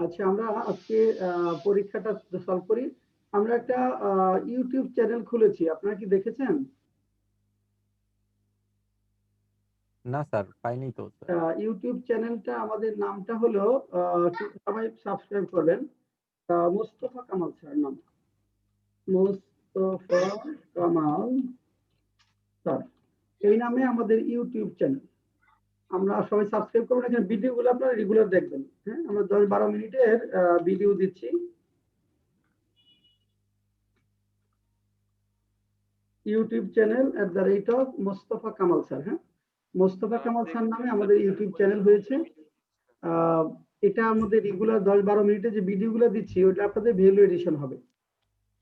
আচ্ছা, আমরা আজকে পরীক্ষাটা সলভ করি। আমরা একটা ইউটিউব চ্যানেল খুলেছি, আপনারা কি দেখেছেন? না স্যার, পাইনি তো স্যার। ইউটিউব চ্যানেলটা আমাদের নামটা হলো সবাই সাবস্ক্রাইব করবেন। মোস্তফা কামাল স্যার নাম, মোস্তফা কামাল স্যার, এই নামে আমাদের ইউটিউব চ্যানেল। আমরা সবাই সাবস্ক্রাইব করবেন। এখানে ভিডিওগুলো আপনারা রেগুলার দেখবেন। হ্যাঁ, আমরা 10-12 মিনিটের ভিডিও দিচ্ছি। YouTube channel Mostafa Kamal sir. হ্যাঁ, মোস্তফা কামাল স্যার নামে আমাদের ইউটিউব চ্যানেল হয়েছে। এটা আমাদের রেগুলার 10-12 মিনিটে যে ভিডিওগুলো দিচ্ছি ওটা আপনাদের ভ্যালু এডিশন হবে।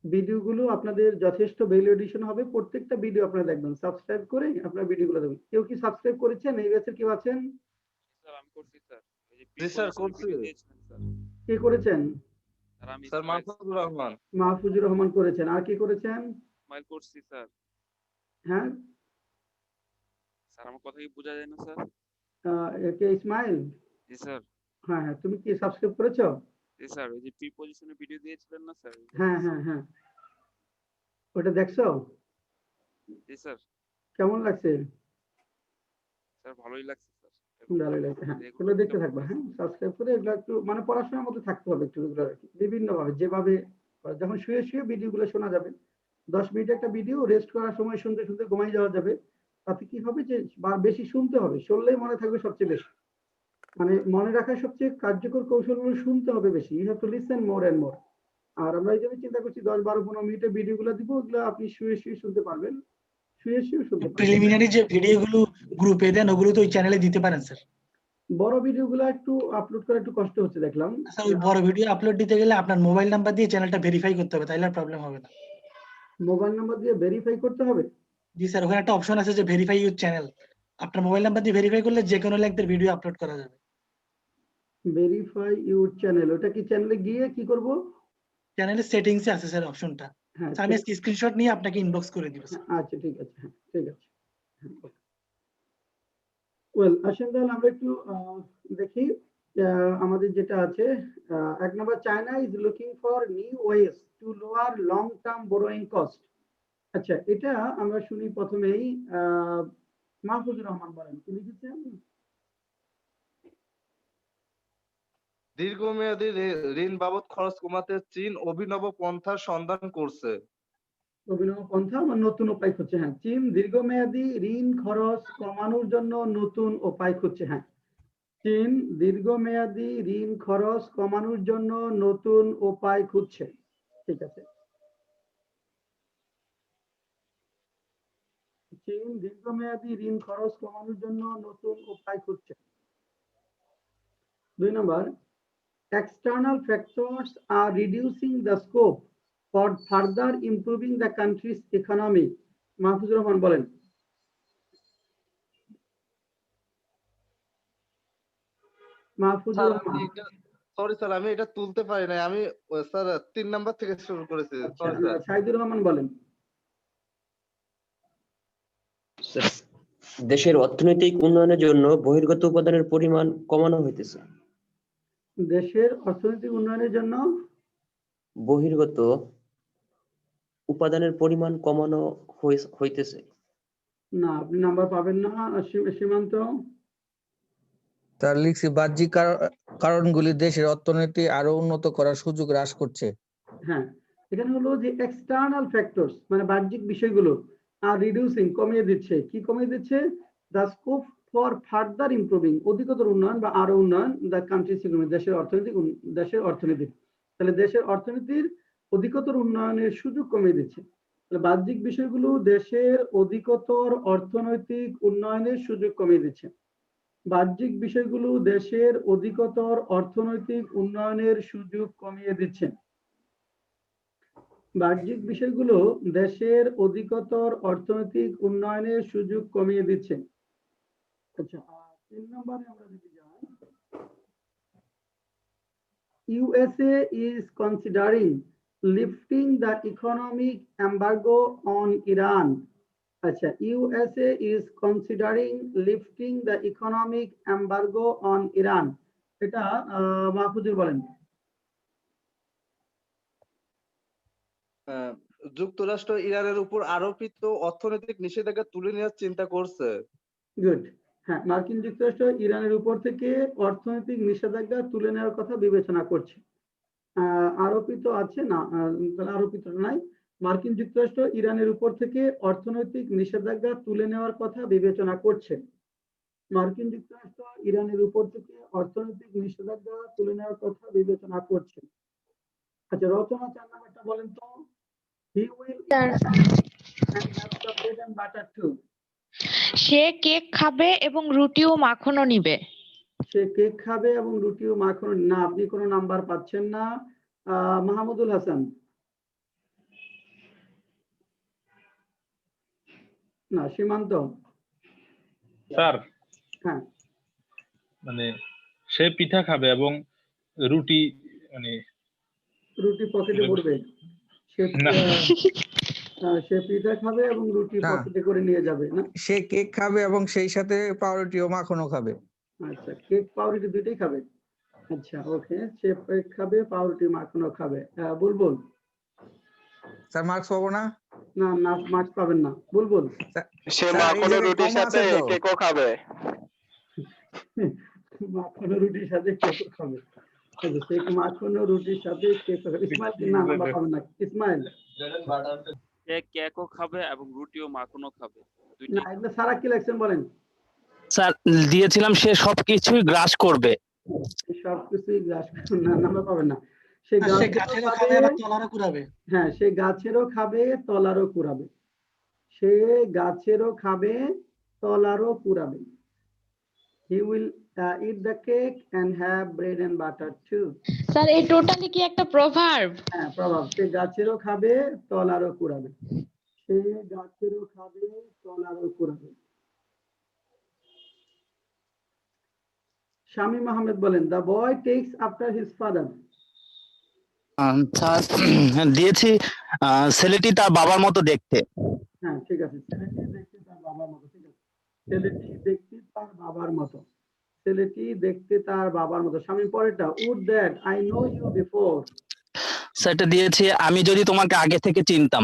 ভিডিওগুলো আপনাদের যথেষ্ট ভ্যালু এডিশন হবে। প্রত্যেকটা ভিডিও আপনারা দেখবেন, সাবস্ক্রাইব করে আপনারা ভিডিওগুলো দেখবেন। কেউ কি সাবস্ক্রাইব করেছেন? এই ব্যাচের কেউ আছেন? স্যার আমি করছি স্যার। জি স্যার করছি। কে করেছেন? স্যার আমি স্যার মাহফুজুর রহমান। মাহফুজুর রহমান করেছেন। আর কি করেছেন? ইসমাইল করছি স্যার। হ্যাঁ স্যার আমার কথা কি বোঝা যায় না স্যার? কে ইসমাইল? জি স্যার। হ্যাঁ হ্যাঁ, তুমি কি সাবস্ক্রাইব করেছো? জি স্যার, ওই যে প্রিপজিশনে ভিডিও দিয়েছিলেন না স্যার? হ্যাঁ হ্যাঁ হ্যাঁ, ওটা দেখছো? জি স্যার। কেমন লাগছে? স্যার ভালোই লাগছে স্যার। ভালোই লাগছে। হ্যাঁ, এগুলো দেখতে থাকবা। হ্যাঁ, সাবস্ক্রাইব করে এগুলো একটু মানে পড়াশোনার মধ্যে থাকতে হবে একটু রেগুলার আর কি। বিভিন্নভাবে যেভাবে যখন শুয়ে শুয়ে ভিডিওগুলো শোনা যাবে, 10 মিনিট একটা ভিডিও রেস্ট করার সময় শুনতে শুনতে ঘুমাই যাওয়া যাবে। তাতে কি হবে যে বেশি শুনতে হবে, শুনলেই মনে থাকবে সবচেয়ে বেশি। মানে মনে রাখার সবচেয়ে কার্যকর কৌশলগুলো শুনতে হবে বেশি। You have to listen more and more. আর আমরা এই জন্য চিন্তা করছি 10-12-15 মিনিটের ভিডিওগুলো দিব, ওগুলো আপনি শুয়ে শুয়ে শুনতে পারবেন, শুয়ে শুয়ে শুনতে পারবেন। প্রিলিমিনারি যে ভিডিওগুলো গ্রুপে দেন ওগুলো তো ওই চ্যানেলে দিতে পারেন স্যার। বড় ভিডিওগুলো একটু আপলোড করা একটু কষ্ট হচ্ছে দেখলাম। স্যার ওই বড় ভিডিও আপলোড দিতে গেলে আপনার মোবাইল নাম্বার দিয়ে চ্যানেলটা ভেরিফাই করতে হবে, তাইলে আর প্রবলেম হবে না। মোবাইল নাম্বার দিয়ে ভেরিফাই করতে হবে? জি স্যার, ওখানে একটা অপশন আছে যে ভেরিফাই ইউর চ্যানেল। আপনার মোবাইল নাম্বার দিয়ে ভেরিফাই করলে যে কোনো লেখদের ভিডিও আপলোড করা যাবে। ভেরিফাই ইউর চ্যানেল, ওটা কি চ্যানেলে গিয়ে কি করব? চ্যানেলের সেটিংসে আছে স্যার অপশনটা। হ্যাঁ, আমি স্ক্রিনশট নিয়ে আপনাকে ইনবক্স করে দিব স্যার। আচ্ছা ঠিক আছে। হ্যাঁ ঠিক আছে। ওয়েল, আসেন তাহলে আমরা একটু দেখি আমাদের যেটা আছে। 1 নম্বর, China is looking for new ways to lower long term borrowing cost. আচ্ছা, এটা আমরা শুনি প্রথমেই মাহফুজুর রহমান বলেন, কি লিখেছেন? দীর্ঘমেয়াদী ঋণ বাবদ খরচ কমাতে চীন অভিনব পন্থার সন্ধান করছে। অভিনব পন্থা বা নতুন উপায় খুঁজছে। হ্যাঁ, চীন দীর্ঘমেয়াদী ঋণ খরচ কমানোর জন্য নতুন উপায় খুঁজছে। হ্যাঁ, চীন দীর্ঘমেয়াদী ঋণ খরচ কমানোর জন্য নতুন উপায় খুঁজছে। ঠিক আছে, চীন দীর্ঘমেয়াদী ঋণ খরচ কমানোর জন্য নতুন উপায় খুঁজছে। 2 নম্বর, external factors are reducing the scope for further improving the country's economy. Mahfuzur Rahman বলেন। মাহফুজুর রহমান। সরি স্যার, আমি এটা তুলতে পারি নাই। আমি স্যার 3 নাম্বার থেকে শুরু করেছি। Sorry sir. শাহিদুর রহমান বলেন। দেশের অর্থনৈতিক উন্নয়নের জন্য বহির্গত উপাদানের পরিমাণ কমানো হইতেছে। দেশের অর্থনৈতিক উন্নয়নের জন্য বহির্গত উপাদানের পরিমাণ কমানো হইতেছে। না, আপনি নাম্বার পাবেন না। সীমান্ত? তার লিখছি বাহ্যিক কারণগুলি দেশের অর্থনীতি আরো উন্নত করার সুযোগ হ্রাস করছে। হ্যাঁ, এখানে হলো যে এক্সটার্নাল ফ্যাক্টরস মানে বাহ্যিক বিষয়গুলো আর রিডিউসিং কমিয়ে দিচ্ছে। কি কমিয়ে দিচ্ছে? The scope for further improving অধিকতর উন্নয়ন বা আরো উন্নয়ন দ্য কান্ট্রিজ ইকোনমি দেশের অর্থনীতি। তাহলে দেশের অর্থনীতির অধিকতর উন্নয়নের সুযোগ কমিয়ে দিচ্ছে। তাহলে বাহ্যিক বিষয়গুলো দেশের অধিকতর অর্থনৈতিক উন্নয়নের সুযোগ কমিয়ে দিচ্ছে। বাহ্যিক বিষয়গুলো দেশের অধিকতর অর্থনৈতিক উন্নয়নের সুযোগ কমিয়ে দিচ্ছে। বাহ্যিক বিষয়গুলো দেশের অধিকতর অর্থনৈতিক উন্নয়নের সুযোগ কমিয়ে দিচ্ছে। আচ্ছা, 3 নম্বরে আমরা যদি যাই, USA is considering lifting the economic embargo on Iran. আচ্ছা, USA is considering lifting the economic embargo on Iran. এটা মাহফুজুর বলেন। যুক্তরাষ্ট্র ইরানের উপর আরোপিত অর্থনৈতিক নিষেধাজ্ঞা তুলে নেওয়ার চিন্তা করছে। গুড। হ্যাঁ, মার্কিন যুক্তরাষ্ট্র ইরানের উপর থেকে অর্থনৈতিক নিষেধাজ্ঞা তুলে নেওয়ার কথা বিবেচনা করছে। আরোপিত আছে না, আরোপিত নাই। মার্কিন যুক্তরাষ্ট্র ইরানের উপর থেকে অর্থনৈতিক নিষেধাজ্ঞা তুলে নেওয়ার কথা বিবেচনা করছে। মার্কিন যুক্তরাষ্ট্র ইরানের উপর থেকে অর্থনৈতিক নিষেধাজ্ঞা তুলে নেওয়ার কথা বিবেচনা করছে। আচ্ছা, রচনা 4 নাম্বারটা বলেন তো। He will eat and have the bread and butter too. Say cake খাবে এবং রুটি ও মাখনও নিবে। সে কেক খাবে এবং রুটি ও মাখন না, আপনি কোনো নাম্বার পাচ্ছেন না। মাহমুদুল হাসান, না। সীমান্ত, স্যার হ্যাঁ। মানে সে পিঠা খাবে এবং রুটি মানে রুটি পকেটে পড়বে। সে না। সে পিঠা খাবে এবং রুটি না। পকেটে করে নিয়ে যাবে না। সে কেক খাবে এবং সেই সাথে পাউরুটি ও মাখনও খাবে। আচ্ছা, কেক পাউরুটি দুটোই খাবে। আচ্ছা, ওকে। সে কেক খাবে, পাউরুটি মাখনও খাবে। বুলবুল, স্যার মার্কস পাবো না? না না, মার্কস পাবেন না। বুলবুল, সে স্যার, এই মাখন জায়গায় রুটির কম সাথে আছে তো। কেকও খাবে। মাখন রুটির সাথে কেকও খাবে। আচ্ছা, সে মাখন রুটির সাথে কেক খাবে। ইসমাইল, না, নাম্বার পাবেন না। ইসমাইল, সে কেকও খাবে এবং রুটিও মাখনও খাবে। না, দুইটাই এগুলো সারা কি লেখছেন বলেন। স্যার দিয়েছিলাম সে সবকিছুই গ্রাস করবে। সবকিছুই গ্রাস, না, নাম্বার পাবেন না। সে আর সে গাছেরও গাছেরও খাবে খাবে, আবার তলারও কুড়াবে। হ্যাঁ, সে গাছেরও খাবে, তলারও কুড়াবে। সে গাছেরও খাবে, তলারও কুড়াবে। He will eat the cake and have bread and butter too. Sir এই টোটালি কি একটা প্রভার্ব? হ্যাঁ, প্রভাব। সে গাছেরও খাবে, তলারও কুড়াবে। সে গাছেরও খাবে, তলারও কুড়াবে। শামীম আহমেদ বলেন, the boy takes after his father. Sir দিয়েছি ছেলেটি তার বাবার মতো দেখতে। হ্যাঁ, ঠিক আছে। ছেলেটি দেখতে তার বাবার মতো, ঠিক আছে। ছেলেটি দেখতে তার বাবার মতো। ছেলেটি দেখতে তার বাবার মতো। শামীম, পরেরটা, would that I know you before. সেটা দিয়েছি আমি যদি তোমাকে আগে থেকে চিনতাম।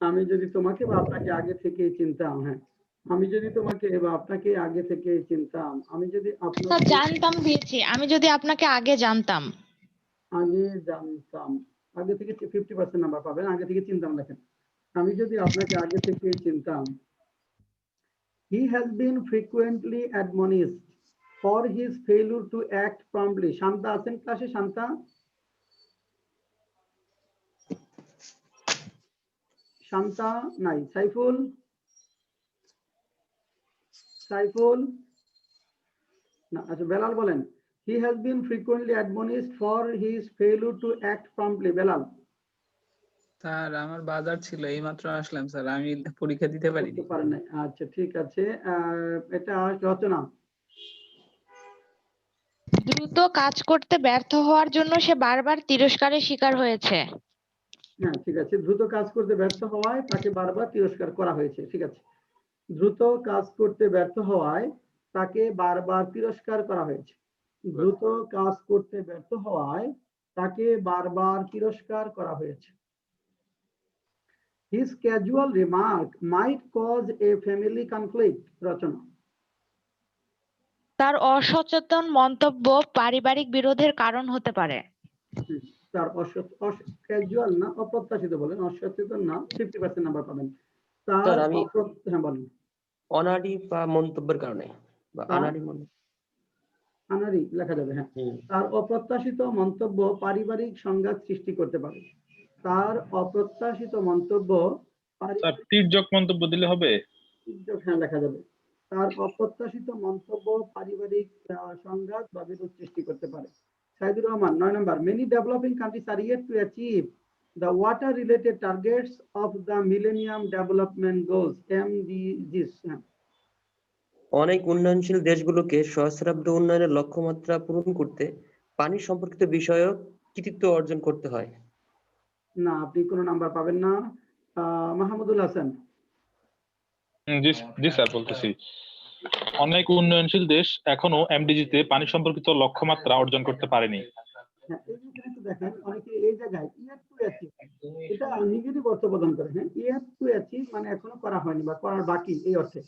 আমি যদি তোমাকে বা আপনাকে আগে থেকে চিনতাম। হ্যাঁ, আমি যদি তোমাকে বা আপনাকে আগে থেকে চিনতাম। আমি যদি স্যার আপনাকে জানতাম দিয়েছি আমি যদি আপনাকে আগে জানতাম। আগে জানতাম। আগে থেকে 50% নাম্বার পাবেন। আগে থেকে চিনতাম লেখেন। আমি যদি আপনাকে আগে থেকে চিনতাম। He has been frequently admonished for his failure to act promptly. Shanta আছেন ক্লাসে? শান্তা, শান্তা নাই। সাইফুল, সাইফুল, না। আচ্ছা, বেলাল বলেন, he has been frequently admonished for his failure to act promptly. Belal, sir আমার বাজার ছিল, এইমাত্র আসলাম স্যার, আমি পরীক্ষা দিতে পারিনি। করতে পারেন নাই। আচ্ছা, ঠিক আছে। এটা রচনা। দ্রুত কাজ করতে ব্যর্থ হওয়ার জন্য সে বারবার তিরস্কারের শিকার হয়েছে। হ্যাঁ, ঠিক আছে। দ্রুত কাজ করতে ব্যর্থ হওয়ায় তাকে বারবার তিরস্কার করা হয়েছে। ঠিক আছে। দ্রুত কাজ করতে ব্যর্থ হওয়ায় তাকে বারবার তিরস্কার করা হয়েছে। দ্রুত কাজ করতে ব্যর্থ হওয়ায় তাকে বারবার তিরস্কার করা হয়েছে। His casual remark might cause a family conflict. রচনা। তার অসচেতন মন্তব্য পারিবারিক বিরোধের কারণ হতে পারে। তার ক্যাজুয়াল না, অপ্রত্যাশিত বলেন, অসচেতন না। 50% নাম্বার পাবেন। তার স্যার, আমি হ্যাঁ, বলেন। অনাড়ি বা মন্তব্যের কারণে বা আনাড়ি আনারি লেখা যাবে। হ্যাঁ, তার অপ্রত্যাশিত মন্তব্য পারিবারিক সংঘাত সৃষ্টি করতে পারে। তার অপ্রত্যাশিত মন্তব্য স্যার তির্যক মন্তব্য দিলে হবে? হ্যাঁ, লেখা যাবে। তার অপ্রত্যাশিত মন্তব্য পারিবারিক সংঘাত বা বিরোধ সৃষ্টি করতে পারে। সাইদুর রহমান, 9 নম্বর, many developing countries are yet to achieve the water related targets of the Millennium Development Goals, MDGs. অনেক উন্নয়নশীল দেশগুলোকে সহস্রাব্দ উন্নয়নের লক্ষ্যমাত্রা পূরণ করতে পানি সম্পর্কিত বিষয়ক কৃতিত্ব অর্জন করতে হয়। না, আপনি কোনো নাম্বার পাবেন না। মাহমুদুল হাসান, জি স্যার বলতেছি। অনেক উন্নয়নশীল দেশ এখনো এমডিজিতে পানি সম্পর্কিত লক্ষ্যমাত্রা অর্জন করতে পারেনি। হ্যাঁ, এই যে এখানে একটু দেখেন অনেকে এই জায়গায় ইয়ার টু অ্যাচিভ এটা নেগেটিভ অর্থ প্রদান করে। হ্যাঁ, ইয়ার টু অ্যাচিভ মানে এখনো করা হয়নি বা করার বাকি, এই অর্থে।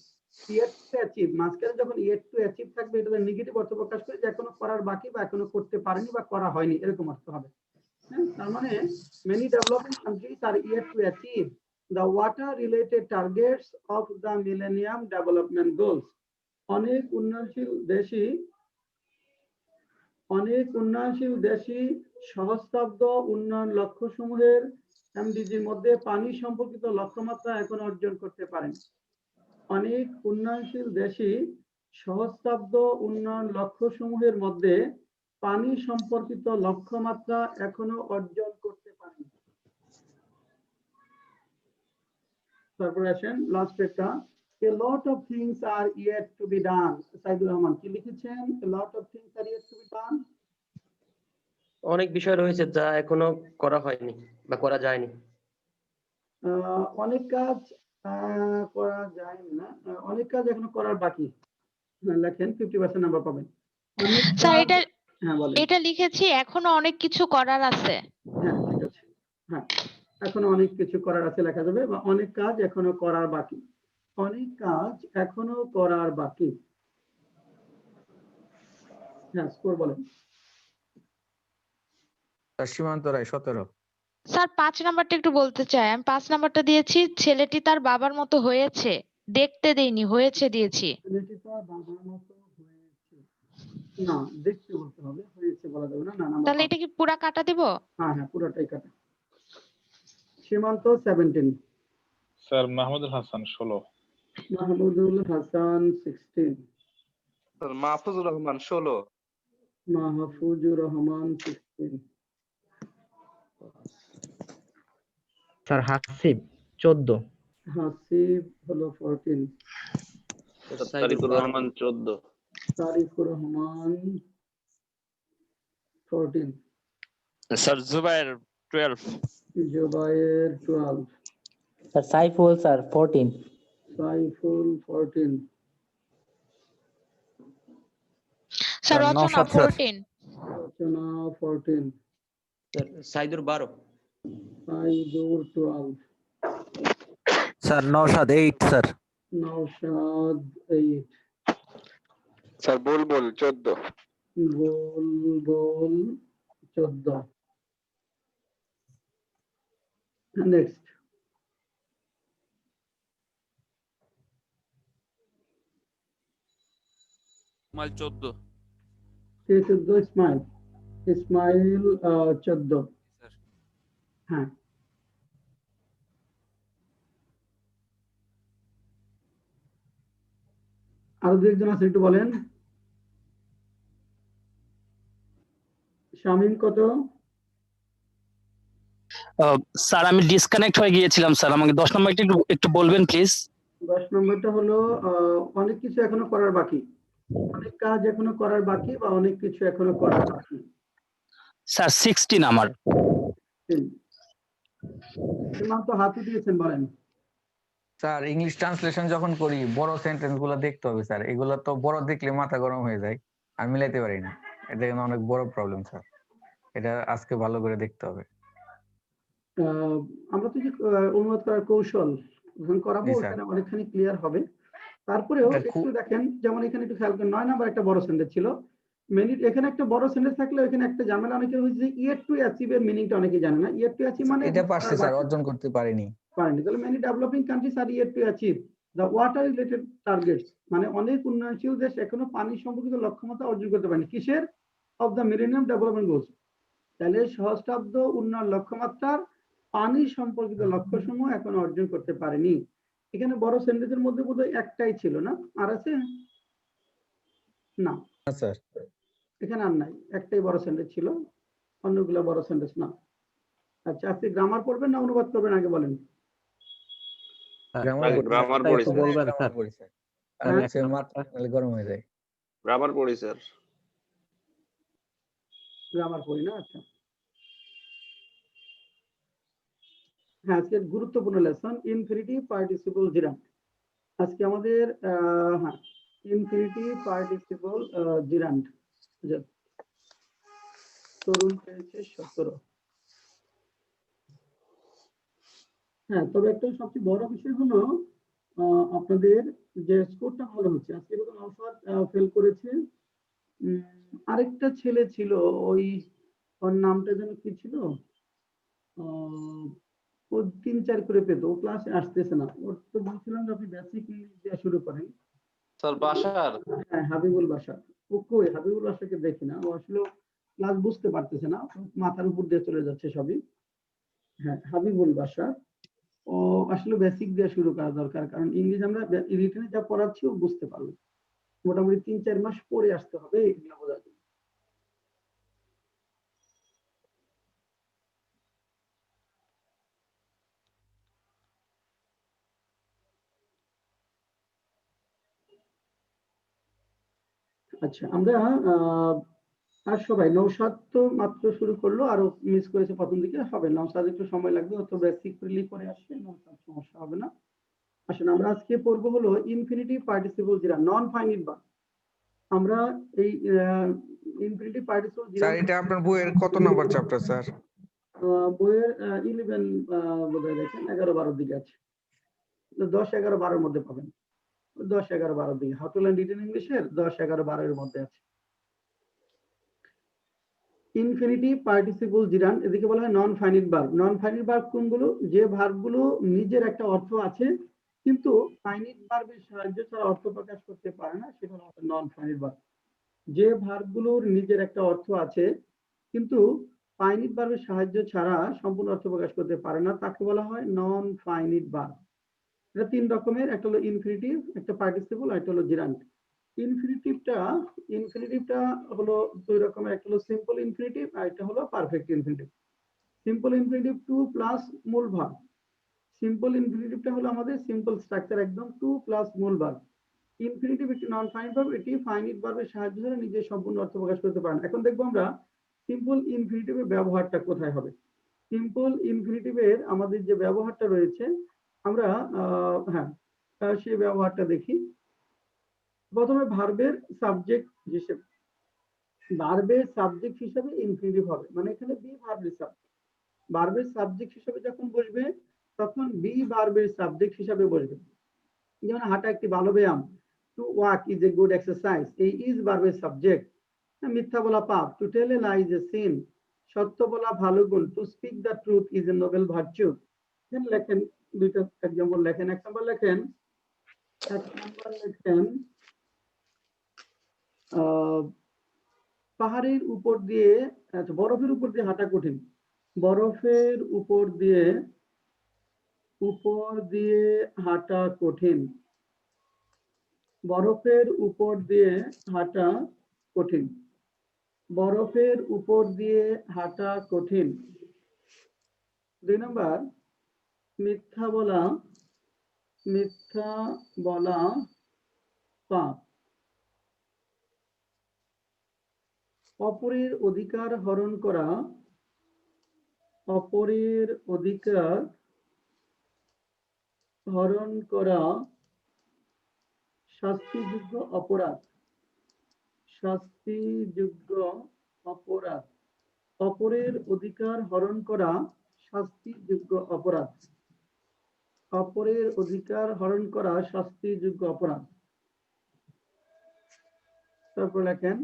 ইয়ার টু অ্যাচিভ মাঝখানে যখন ইয়ার টু অ্যাচিভ থাকবে এটা নেগেটিভ অর্থ প্রকাশ করে যে এখনো করার বাকি বা এখনো করতে পারেনি বা করা হয়নি, এরকম অর্থ হবে। হ্যাঁ, তার মানে many developing countries are yet to achieve the water related targets of the millennium development goals. অনেক উন্নয়নশীল দেশই সহস্রাব্দ উন্নয়ন লক্ষ্যসমূহের এমডিজির মধ্যে পানি সম্পর্কিত লক্ষ্যমাত্রা এখন অর্জন করতে পারেন। অনেক উন্নয়নশীল দেশই সহস্রাব্দ উন্নয়ন লক্ষ্যসমূহের মধ্যে পানি সম্পর্কিত লক্ষ্যমাত্রা এখনো অর্জন করতে পারেন। তারপরে আসেন লাস্ট পেজটা, a lot of things are yet to be done. Saidur Rahman কি লিখেছেন? a lot of things are yet to be done. অনেক বিষয় রয়েছে যা এখনো করা হয়নি বা করা যায়নি। অনেক কাজ করা যায়নি না, অনেক কাজ এখনো করার বাকি। লেখেন 50% নাম্বার পাবেন। স্যার এটা হ্যাঁ বলেন। এটা লিখেছি এখনো অনেক কিছু করার আছে। হ্যাঁ ঠিক আছে, হ্যাঁ এখনো অনেক কিছু করার আছে লেখা যাবে, বা অনেক কাজ এখনো করার বাকি। অনেক কাজ এখনো করার বাকি। হ্যাঁ স্কোর বলেন। সীমান্ত রায় 17। স্যার 5 নাম্বারটা একটু বলতে চাই। আমি 5 নাম্বারটা দিয়েছি ছেলেটি তার বাবার মতো হয়েছে, দেখতে দেইনি, হয়েছে দিয়েছি। ছেলেটি তার বাবার মতো হয়েছে, না দেখতে বলতে হবে, হয়েছে বলা যাবে না। না তাহলে এটা কি পুরা কাটা দিব? হ্যাঁ হ্যাঁ পুরোটাই কাটা। Simanta 17। Sir Mahmudul Hasan 16। Mahmudul Hasan 16। Sir Mahfuzur Rahman 16। Mahfuzur Rahman 16। Sir Hasib 14। Hasib হলো 14। Tarikur Rahman 14। Tarikur Rahman 14। Sir Jubair 12। Jubayer 12। Sir Saiful sir 14। Saiful 14। Sir Rachana 14। Rachana 14। Saidur 12। Saidur 12। Sir Naushad 8 sir. Naushad 8। Sir Bulbul 14। Bulbul 14। Next. মাল 14। কে 14? ইসমাইল। ইসমাইল 14। স্যার হ্যাঁ আরো দু একজন আছে একটু বলেন। শামীম কত? স্যার আমি ডিসকানেক্ট হয়ে গিয়েছিলাম স্যার, আমাকে 10 নম্বরটা একটু বলবেন প্লিজ। 10 নম্বরটা হলো অনেক কিছু এখনো করার বাকি। অনেক কাজ এখনো করার বাকি বা অনেক কিছু এখনো করার বাকি। স্যার 16 আমার। সীমান্ত হাতে দিয়েছেন, বলেন। স্যার ইংলিশ ট্রান্সলেশন যখন করি বড় সেন্টেন্স গুলো দেখতে হবে স্যার, এগুলো তো বড় দেখলে মাথা গরম হয়ে যায়, আমি মিলাইতে পারি না। এটা কিন্তু অনেক বড় প্রবলেম স্যার, এটা আজকে ভালো করে দেখতে হবে। আমরা তো যে অনুবাদ করার কৌশল যখন করাবো ওখানে অনেকখানি ক্লিয়ার হবে। তারপরেও একটু দেখেন, যেমন এখানে একটু খেয়াল করেন 9 নাম্বার একটা বড় সেন্টেন্স ছিল। এখানে একটা বড় সেন্টেন্স থাকলে এখানে একটা ঝামেলা অনেকের হয়েছে যে ইয়ার টু অ্যাচিভ এর মিনিংটা অনেকে জানে না। ইয়ার টু অ্যাচিভ মানে এটা পারছি স্যার, অর্জন করতে পারিনি। তাহলে many developing countries are yet to achieve the water related targets, মানে অনেক উন্নয়নশীল দেশ এখনো পানি সম্পর্কিত লক্ষ্যমাত্রা অর্জন করতে পারেনি। কিসের? Of the millennium development goals. তাহলে সহস্রাব্দ উন্নয়ন লক্ষ্যমাত্রার পানি সম্পর্কিত লক্ষ্যসমূহ এখনো অর্জন করতে পারেনি। এখানে বড় সেন্টেন্সের মধ্যে বোধহয় একটাই ছিল না, আর আছে না স্যার? এখানে আর নাই, একটাই বড় সেন্টেন্স ছিল, অন্যগুলো বড় সেন্টেন্স না। আচ্ছা আজকে গ্রামার পড়বেন না অনুবাদ করবেন আগে বলেন। গ্রামার পড়ি স্যার। বলবেন স্যার। আচ্ছা মাথা তাহলে গরম হয়ে যায়। গ্রামার পড়ি স্যার। গ্রামার পড়ি না, আচ্ছা। হ্যাঁ আজকে গুরুত্বপূর্ণ লেসন ইনফিনিটিভ পার্টিসিপল জিরান্ট। আজকে আমাদের হ্যাঁ ইনফিনিটিভ পার্টিসিপল জিরান্ড। তরুণ পেয়েছে 17। হ্যাঁ, তবে একটা সবচেয়ে বড় বিষয় হলো আপনাদের যে স্কোরটা ভালো হচ্ছে। আজকে তো নওশাদ ফেল করেছে। আরেকটা ছেলে ছিল, ওই ওর নামটা যেন কি ছিল, ও 3-4 করে পেত, ও ক্লাসে আসতেছে না। ওর তো বলছিলাম যে আপনি বেসিক ইংলিশ দেওয়া শুরু করেন। স্যার বাসার হ্যাঁ, হাবিবুল বাসার। ও কই? হাবিবুল বাসাকে দেখি না, ও আসলে ক্লাস বুঝতে পারতেছে না, মাথার উপর দিয়ে চলে যাচ্ছে সবই। হ্যাঁ, হাবিবুল বাসার। ও আসলে বেসিক দিয়ে শুরু করা দরকার, কারণ ইংলিশ আমরা রিটেনে যা পড়াচ্ছি ও বুঝতে পারবে। মোটামুটি 3-4 মাস পরে আসতে হবে এগুলো বোঝার জন্য। আচ্ছা, আমরা আর সবাই, নওশাদ তো মাত্র শুরু করলো, আরো মিস করেছে প্রথম দিকে। হবে, নওশাদ একটু সময় লাগবে, অত বেসিক রিলি করে আসছে, নওশাদ সমস্যা হবে না। আসলে আমরা আজকে পড়বো হলো ইনফিনিটিভ পার্টিসিপল যেটা নন ফাইনিট ভার্ব। আমরা এই ইনফিনিটিভ পার্টিসিপল স্যার এটা আপনার বইয়ের কত নাম্বার চ্যাপ্টার স্যার? বইয়ের 11 বোধহয় দেখেন 11-12 দিকে আছে। 10-11-12 মধ্যে পাবেন। 10-11-12 দিকে হাউ টু লার্ন রিটেন ইংলিশের 10-11-12 এর মধ্যে আছে। ইনফিনিটিভ পার্টিসিপল জিরান্ড, এদিকে বলা হয় non finite verb. Non finite verb কোনগুলো? যে ভার্বগুলো নিজের একটা অর্থ আছে কিন্তু ফাইনিট ভার্বের সাহায্য ছাড়া অর্থ প্রকাশ করতে পারে না, সেটা হলো নন ফাইনিট ভার্ব। যে ভার্বগুলোর নিজের একটা অর্থ আছে কিন্তু ফাইনিট ভার্বের সাহায্য ছাড়া সম্পূর্ণ অর্থ প্রকাশ করতে পারে না, তাকে বলা হয় নন ফাইনিট ভার্ব। এটা 3 রকমের, একটা হলো ইনফিনিটিভ, একটা পার্টিসিপল, আর একটা হলো জিরান্ড। ইনফিনিটিভটা হলো 2 রকমের, একটা হলো সিম্পল ইনফিনিটিভ আর একটা হলো perfect infinitive. Simple infinitive to plus মূল ভার্ব। সিম্পল ইনফিনিটিভটা হলো আমাদের সিম্পল স্ট্রাকচার, একদম টু প্লাস মূল ভার্ব। ইনফিনিটিভ একটি নন ফাইনিট ভার্ব, এটি ফাইনিট ভার্বের সাহায্য ছাড়া নিজের সম্পূর্ণ অর্থ প্রকাশ করতে পারে না। এখন দেখবো আমরা সিম্পল ইনফিনিটিভের ব্যবহারটা কোথায় হবে। সিম্পল ইনফিনিটিভের আমাদের যে ব্যবহারটা রয়েছে, আমরা সেই ব্যবহারটা দেখি। প্রথমে ভার্বের সাবজেক্ট হিসেবে, ভার্বের সাবজেক্ট হিসেবে ইনফিনিটিভ হবে, মানে এখানে বি ভার্বের সাবজেক্ট। ভার্বের সাবজেক্ট হিসেবে যখন বসবে তখন বি ভার্বের সাবজেক্ট হিসেবে বসবে। যেমন হাঁটা একটি ভালো ব্যায়াম, to walk is a good exercise, এই ইজ ভার্বের সাবজেক্ট। মিথ্যা বলা পাপ, to tell a lie is a sin. সত্য বলা ভালো গুণ, to speak the truth is a noble virtue. লেখেন দুইটা এক্সাম্পল লেখেন। এক নম্বর লেখেন পাহাড়ের উপর দিয়ে, আচ্ছা, বরফের উপর দিয়ে হাঁটা কঠিন। বরফের উপর দিয়ে হাঁটা কঠিন। বরফের উপর দিয়ে হাঁটা কঠিন। বরফের উপর দিয়ে হাঁটা কঠিন। 2 নম্বর, মিথ্যা বলা পাপ। অপরের অধিকার হরণ করা, অপরের অধিকার হরণ করা শাস্তিযোগ্য অপরাধ। শাস্তিযোগ্য অপরাধ। অপরের অধিকার হরণ করা শাস্তিযোগ্য অপরাধ। অপরের অধিকার হরণ করা শাস্তিযোগ্য অপরাধ। তারপর লেখেন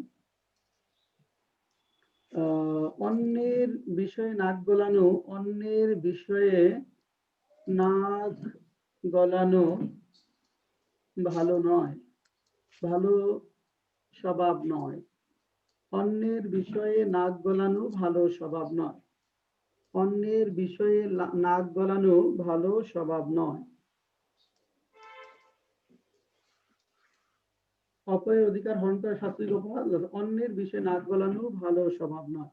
অন্যের বিষয়ে নাক গলানো, অন্যের বিষয়ে নাক গলানো ভালো নয়, ভালো স্বভাব নয়। অন্যের বিষয়ে নাক গলানো ভালো স্বভাব নয়। অন্যের বিষয়ে নাক গলানো ভালো স্বভাব নয়। অপরের অধিকার হরণ করা শাস্তিযোগ্য অপরাধ, অন্যের বিষয়ে নাক গলানো ভালো স্বভাব নয়।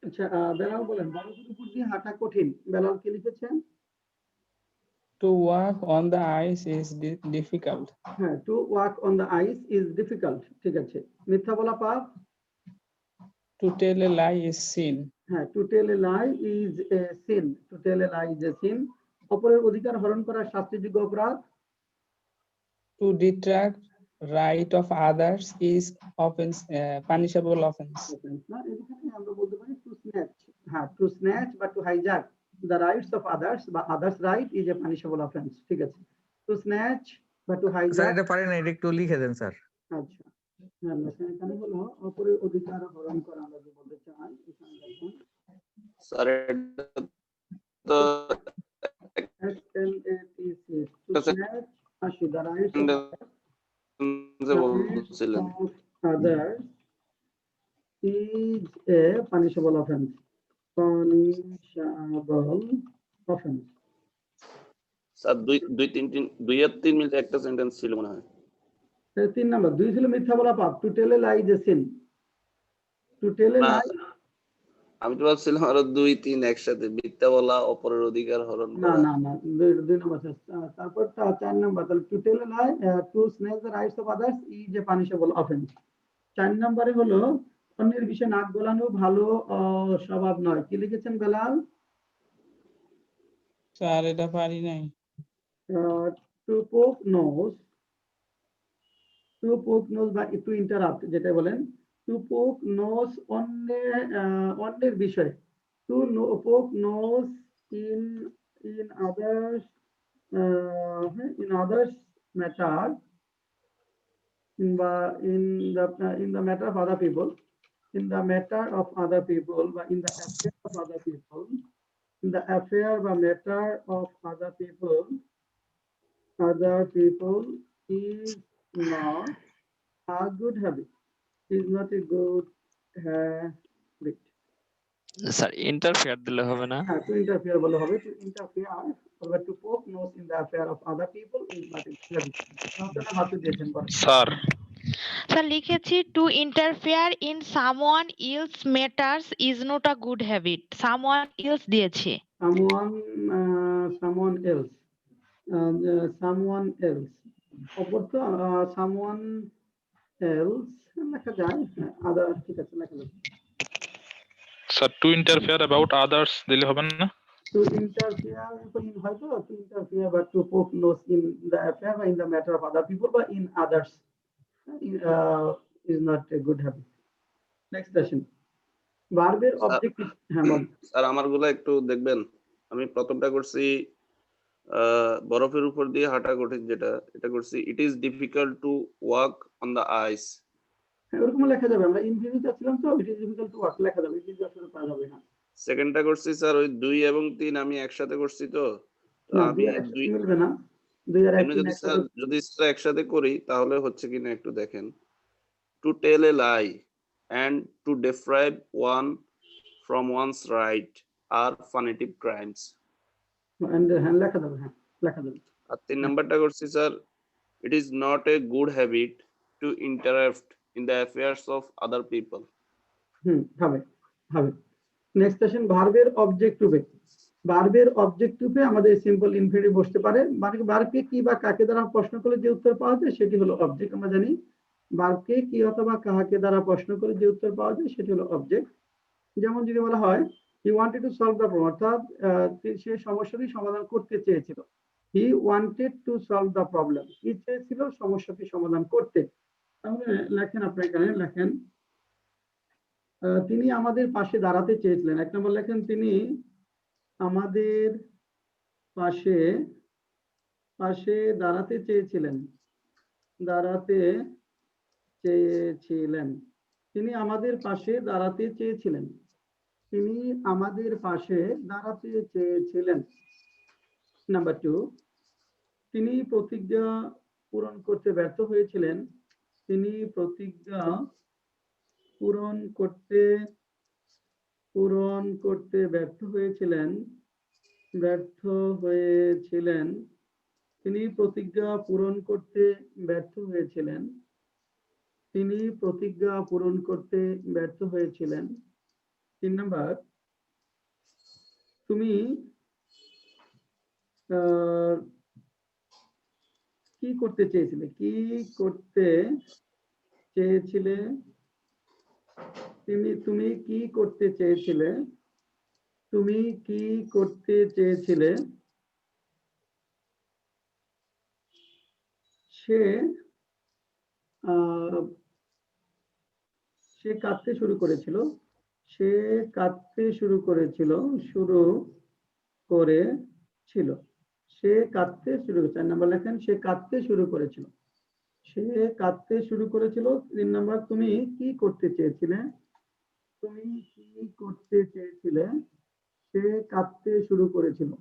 আচ্ছা, বেলাল বলেন, বরফের উপর দিয়ে হাঁটা কঠিন। বেলাল কি লিখেছেন? To walk on the ice is difficult. হ্যাঁ, to walk on the ice is difficult. ঠিক আছে। মিথ্যা বলা পাপ? To tell a lie is sin. হ্যাঁ, to tell a lie is a sin. To tell a lie is a sin. অপরের অধিকার হরণ করা শাস্তিযোগ্য অপরাধ। To detract right of others is offense, punishable offense. না, এখানে আমরা বলতে পারি টু স্ন্যাচ। হ্যাঁ, টু স্ন্যাচ বা to hijack the rights of others বা others right is a punishable offence. ঠিক আছে। টু স্ন্যাচ বা টু স্যার হাইজ্যাক। এটা পারি না, এটা একটু লিখে দেন স্যার। আচ্ছা, হ্যাঁ, এখানে হলো অপরের অধিকার হরণ করা। আমরা যে বলতে চাই এখানে দেখুন স্যার এটা তো SNATC to snatch আসি the rights বলছিলেন of others is a punishable offense. Punishable offense. Sir দুই আর তিন মিলে একটা সেন্টেন্স ছিল মনে হয়। 3 নাম্বার 2 ছিল মিথ্যা বলা পাপ। To tell a lie is a sin. To tell a না, লাই, আমি তো ভাবছিলাম আরো 2 3 একসাথে, মিথ্যা বলা, অপরের অধিকার হরণ না করা। না না, 2 নাম্বার শেষ। তারপর 4 নাম্বার, তাহলে to tell a lie to snatch the rights of others is a punishable offence. 4 নম্বরে হলো অন্যের বিষয়ে নাক গলানো ভালো স্বভাব নয়। কি লিখেছেন বেলাল? স্যার এটা পারি নাই। To poke nose, to poke nose বা টু ইন্টারাপ্ট যেটা বলেন, টু পোক নোজ অন্যের বিষয়ে, to poke nose in others matter in the matter of other people, in the matter of other people, but in the affair of other people, in the affair or matter of other people is not a good habit. is not a good habit. Sir interfere দিলে হবে না? To interfere বলা হবে, to interfere or to poke nose in the affair of other people is not a good habit. নতুন হাতে দিয়েছেন বলেন। Sir sir লিখেছি two interfere in someone else matters is not a good habit. Someone else দিয়েছি। someone else someone else অপর তো someone else লেখা যায়, আদার ঠিক আছে লেখা যাবে। Sir two interfere about others দিলে হবে না? To interfere in হয়তো to interfere but to poke nose in the affair or in the matter of other people but in others is not a good habit. Next question. ভার্বের object হ্যাঁ বল। Sir আমারগুলো একটু দেখবেন। আমি প্রথমটা করছি বরফের উপর দিয়ে হাঁটা কঠিন, যেটা এটা করছি it is difficult to walk on the ice. এরকম লেখা যাবে, আমরা ইনফিনিটিভ ছিলাম তো it is difficult to walk লেখা যাবে, ইট ইজ আসলে পাওয়া যাবে না। সেকেন্ডটা করছি স্যার ওই 2 এবং 3 আমি একসাথে করছি তো আমি 2 মিলবে না, 2 আর 1 যদি স্যার যদি একসাথে করি তাহলে হচ্ছে কিনা একটু দেখেন। To tell a lie and to deprive one from one's right are punitive crimes. and লেখা যাবে, হ্যাঁ লেখা যাবে। আর 3 নাম্বারটা করছি sir it is not a good habit to interrupt in the affairs of other people. হবে হবে। নেক্সট কোশ্চেন, ভার্বের অবজেক্ট রূপে। ভার্বের অবজেক্ট রূপে আমাদের সিম্পল ইনফিনিটিভ বসতে পারে, মানে ভার্বকে কি বা কাকে দ্বারা প্রশ্ন করলে যে উত্তর পাওয়া যায় সেটি হলো অবজেক্ট। আমরা জানি ভার্বকে কি অথবা কাকে দ্বারা প্রশ্ন করে যে উত্তর পাওয়া যায় সেটি হলো অবজেক্ট। যেমন যদি বলা হয় হি wanted to solve the problem, অর্থাৎ সে সমস্যাটি সমাধান করতে চেয়েছিল। হি wanted to solve the problem, কি চেয়েছিল? সমস্যাটি সমাধান করতে। তাহলে লেখেন, আপনার এখানে লেখেন তিনি আমাদের পাশে দাঁড়াতে চেয়েছিলেন। এক নম্বর লেখেন তিনি আমাদের পাশে দাঁড়াতে চেয়েছিলেন, দাঁড়াতে চেয়েছিলেন। তিনি আমাদের পাশে দাঁড়াতে চেয়েছিলেন, তিনি আমাদের পাশে দাঁড়াতে চেয়েছিলেন। নাম্বার 2, তিনি প্রতিজ্ঞা পূরণ করতে ব্যর্থ হয়েছিলেন, তিনি প্রতিজ্ঞা পূরণ করতে ব্যর্থ হয়েছিলেন, তিনি প্রতিজ্ঞা পূরণ করতে ব্যর্থ হয়েছিলেন, তিনি প্রতিজ্ঞা পূরণ করতে ব্যর্থ হয়েছিলেন। 3 নাম্বার, তুমি কি করতে চেয়েছিলে, তুমি কি করতে চেয়েছিলে, সে কাঁদতে শুরু করেছিল, সে 4 নাম্বার লেখেন সে কাঁদতে শুরু করেছিল, 3 নাম্বার, তুমি কি করতে চেয়েছিলে, সে কাঁদতে শুরু করেছিল।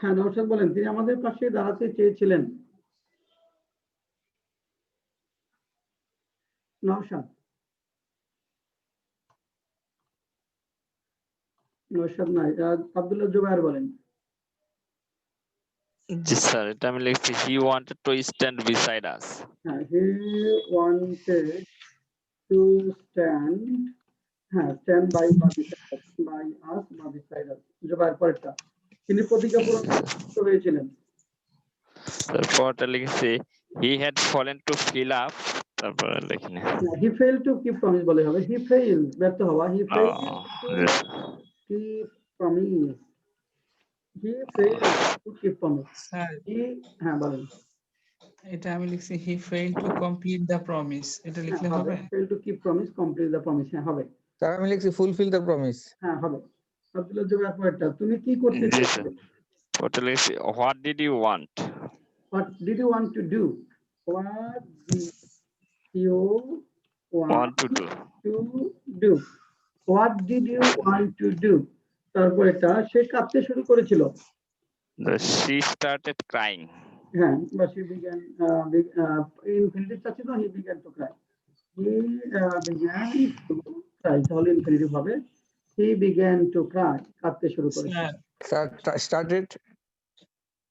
হ্যাঁ নওশাদ বলেন, তিনি আমাদের পাশে দাঁড়াতে চেয়েছিলেন। নওশাদ, নওশাদ নাই। আব্দুল্লাহ জুবায়ের বলেন। জি স্যার, এটা আমি লিখছি he wanted to stand beside us. হ্যাঁ, হি ওয়ান্টেড টু স্ট্যান্ড, হ্যাঁ স্ট্যান্ড বাই বা বাই আস বা বিসাইড আস। জুবায়ের পরেরটা, তিনি প্রতিজ্ঞা পূরণ করতে হয়েছিলেন। তারপরটা লিখেছি he had fallen to fill up, তারপরে লিখিনি। He fell to keep promise বলে হবে, হি ফেল ব্যর্থ হওয়া, he fell to keep promise, he fell to keep promise. Sir he, হ্যাঁ বলেন। এটা আমি লিখছি he fail to complete the promise, এটা হ্যাঁ লিখলে হবে, হবে? Fell to keep promise complete the promise, হ্যাঁ হবে। স্যার আমি লিখছি ফুলফিল দ্য প্রমিস। হ্যাঁ হবে। আব্দুল্লাহ জুবায়ের পরেরটা, তুমি কি করতে জি স্যার, চেয়েছিলে? ওটা লিখছি what did you want. What did you want to do? What did you want want to do. to do? What did you want to do? তারপর এটা, সে কাঁদতে শুরু করেছিল। She started crying. হ্যাঁ, বা she began, infinitive আছে তো, he began to cry. He began to cry, তাহলে infinitive হবে। He began to cry, কাঁদতে শুরু করেছিল। স্যার স্যার স্টার্টেড,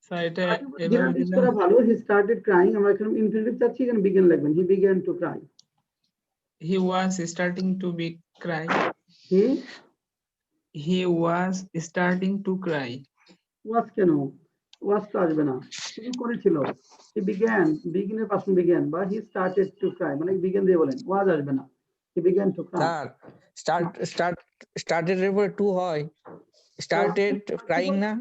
স্যার এটা এভাবে বিজ্ঞান ইউজ দিলে করা ভালো। He started crying, আমরা এখানে infinitive চাচ্ছি, এখানে begin লিখবেন। He began to cry. he was starting to be cry, He he was starting to cry. was কেন? was তো আসবে না, শুরু করেছিল। He began, begin এর পাশে began, বা he started to cry, মানে begin দিয়ে বলেন, was আসবে না। He began to cry. Sir started এর পরে টু হয়, স্টার্টেড ক্রাইং না?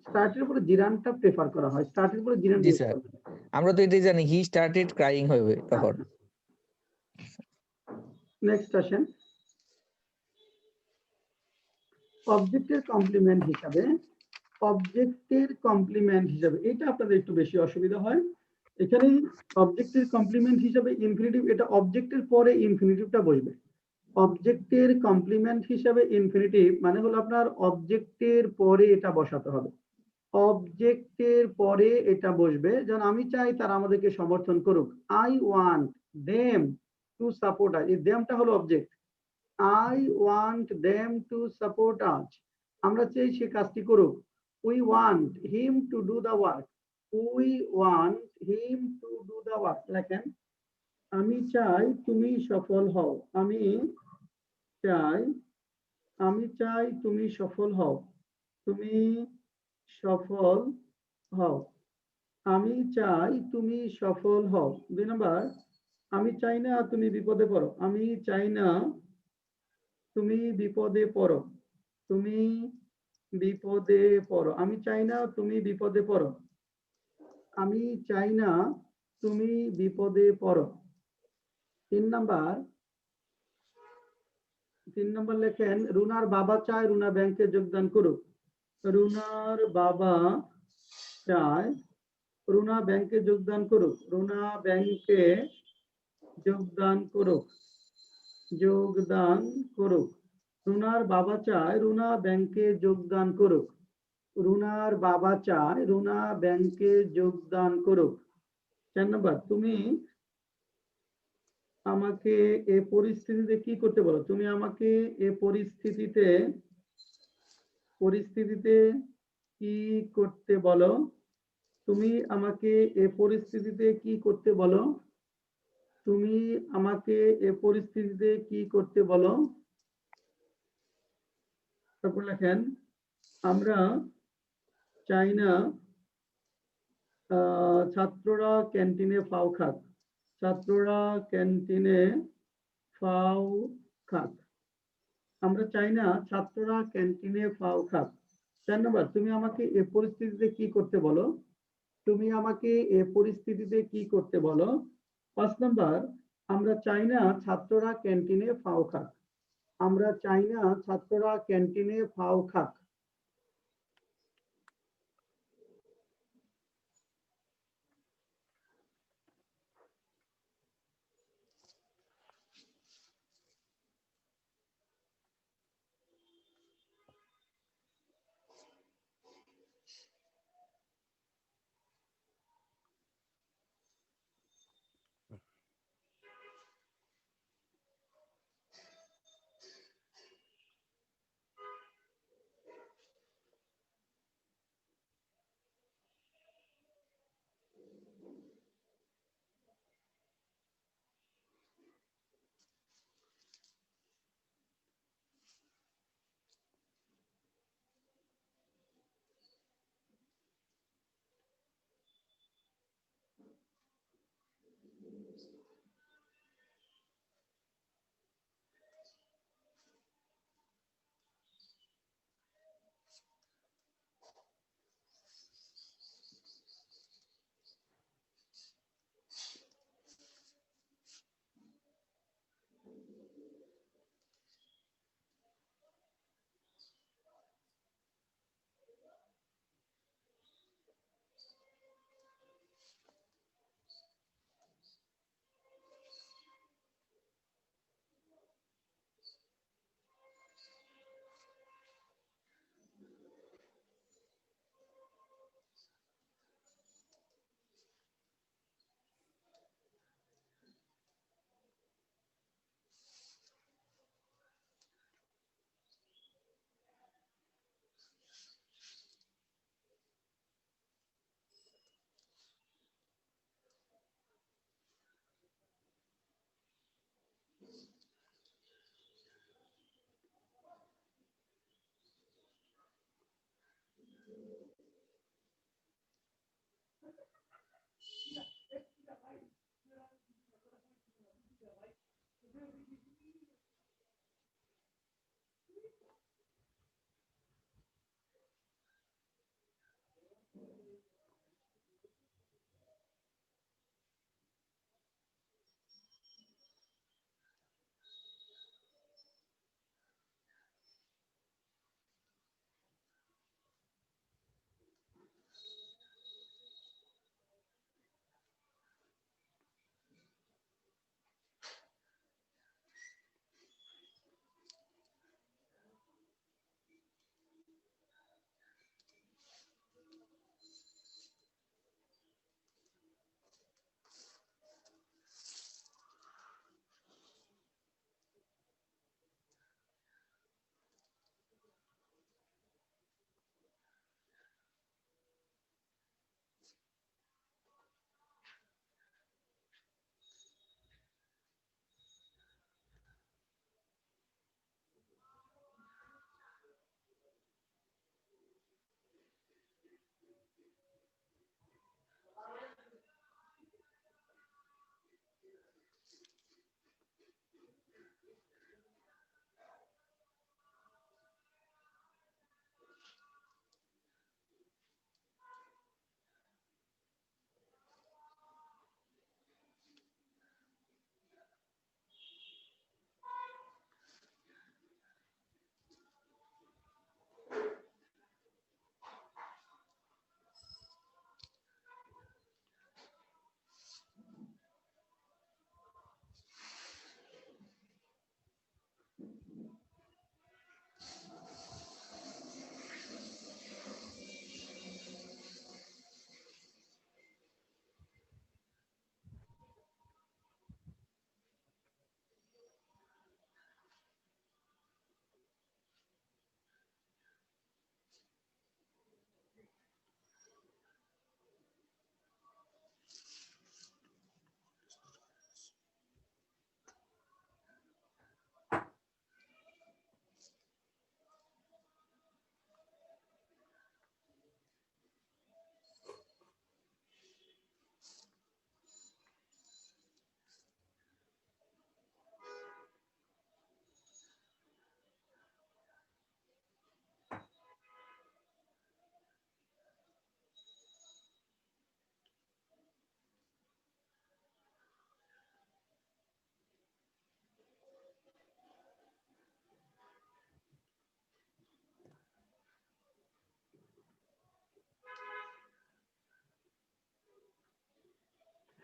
স্টার্টের উপরে জিরানটা প্রেফার করা হয়, স্টার্টের উপরে জিরান জি ইউজ স্যার, করবে। আমরা তো এটাই জানি হি স্টার্টেড ক্রাইং হবে তখন। নেক্সট আসেন, অবজেক্টের কমপ্লিমেন্ট হিসাবে, অবজেক্টের কমপ্লিমেন্ট হিসাবে, এটা আপনাদের একটু বেশি অসুবিধা হয়। এখানে অবজেক্টের কমপ্লিমেন্ট হিসাবে ইনফিনিটিভ, এটা অবজেক্টের পরে ইনফিনিটিভটা বসবে। অবজেক্টের কমপ্লিমেন্ট হিসাবে ইনফিনিটিভ মানে হলো আপনার অবজেক্টের পরে এটা বসাতে হবে। অবজেক্টের পরে এটা বসবে, যেমন আমি চাই তারা আমাদেরকে সমর্থন করুক। I want them to support us, এই দেমটা হলো object. I want them to support us, আমরা চাই সে কাজটি করুক। We want him to do the work, we want him to do the work. লেখেন, আমি চাই তুমি সফল হও, আমি চাই, আমি চাই তুমি সফল হও, তুমি সফল হও, আমি চাই তুমি সফল হও। 2 নাম্বার, আমি চাই না তুমি বিপদে পড়ো, আমি চাই না তুমি বিপদে পড়ো, তুমি বিপদে পড়ো, আমি চাই না তুমি বিপদে পড়ো, আমি চাই না তুমি বিপদে পড়ো। 3 নাম্বার, 3 নাম্বার লেখেন, রুনার বাবা চায় রুনা ব্যাংকে যোগদান করুক, রুনার বাবা চায় রুনা ব্যাংকে যোগদান করুক, রুনা ব্যাংকে যোগদান করুক, যোগদান করুক। রুনার বাবা চায় রুনা ব্যাংকে যোগদান করুক, রুনার বাবা চায় রুনা ব্যাংকে যোগদান করুক। 4 নাম্বার, তুমি আমাকে এ পরিস্থিতিতে কি করতে বলো, তুমি আমাকে এ পরিস্থিতিতে পরিস্থিতিতে কি করতে বলো, তুমি আমাকে এ পরিস্থিতিতে কি করতে বলো, তুমি আমাকে এ পরিস্থিতিতে কি করতে বলো। তারপর লেখেন, আমরা চাই না ছাত্ররা ক্যান্টিনে ফাও খাক, ছাত্ররা ক্যান্টিনে ফাও খাক, আমরা চাই না ছাত্ররা ক্যান্টিনে ফাও খাক। 4 নম্বর, তুমি আমাকে এ পরিস্থিতিতে কি করতে বলো, তুমি আমাকে এ পরিস্থিতিতে কি করতে বলো। 5 নম্বর, আমরা চাই না ছাত্ররা ক্যান্টিনে ফাও খাক, আমরা চাই না ছাত্ররা ক্যান্টিনে ফাও খাক।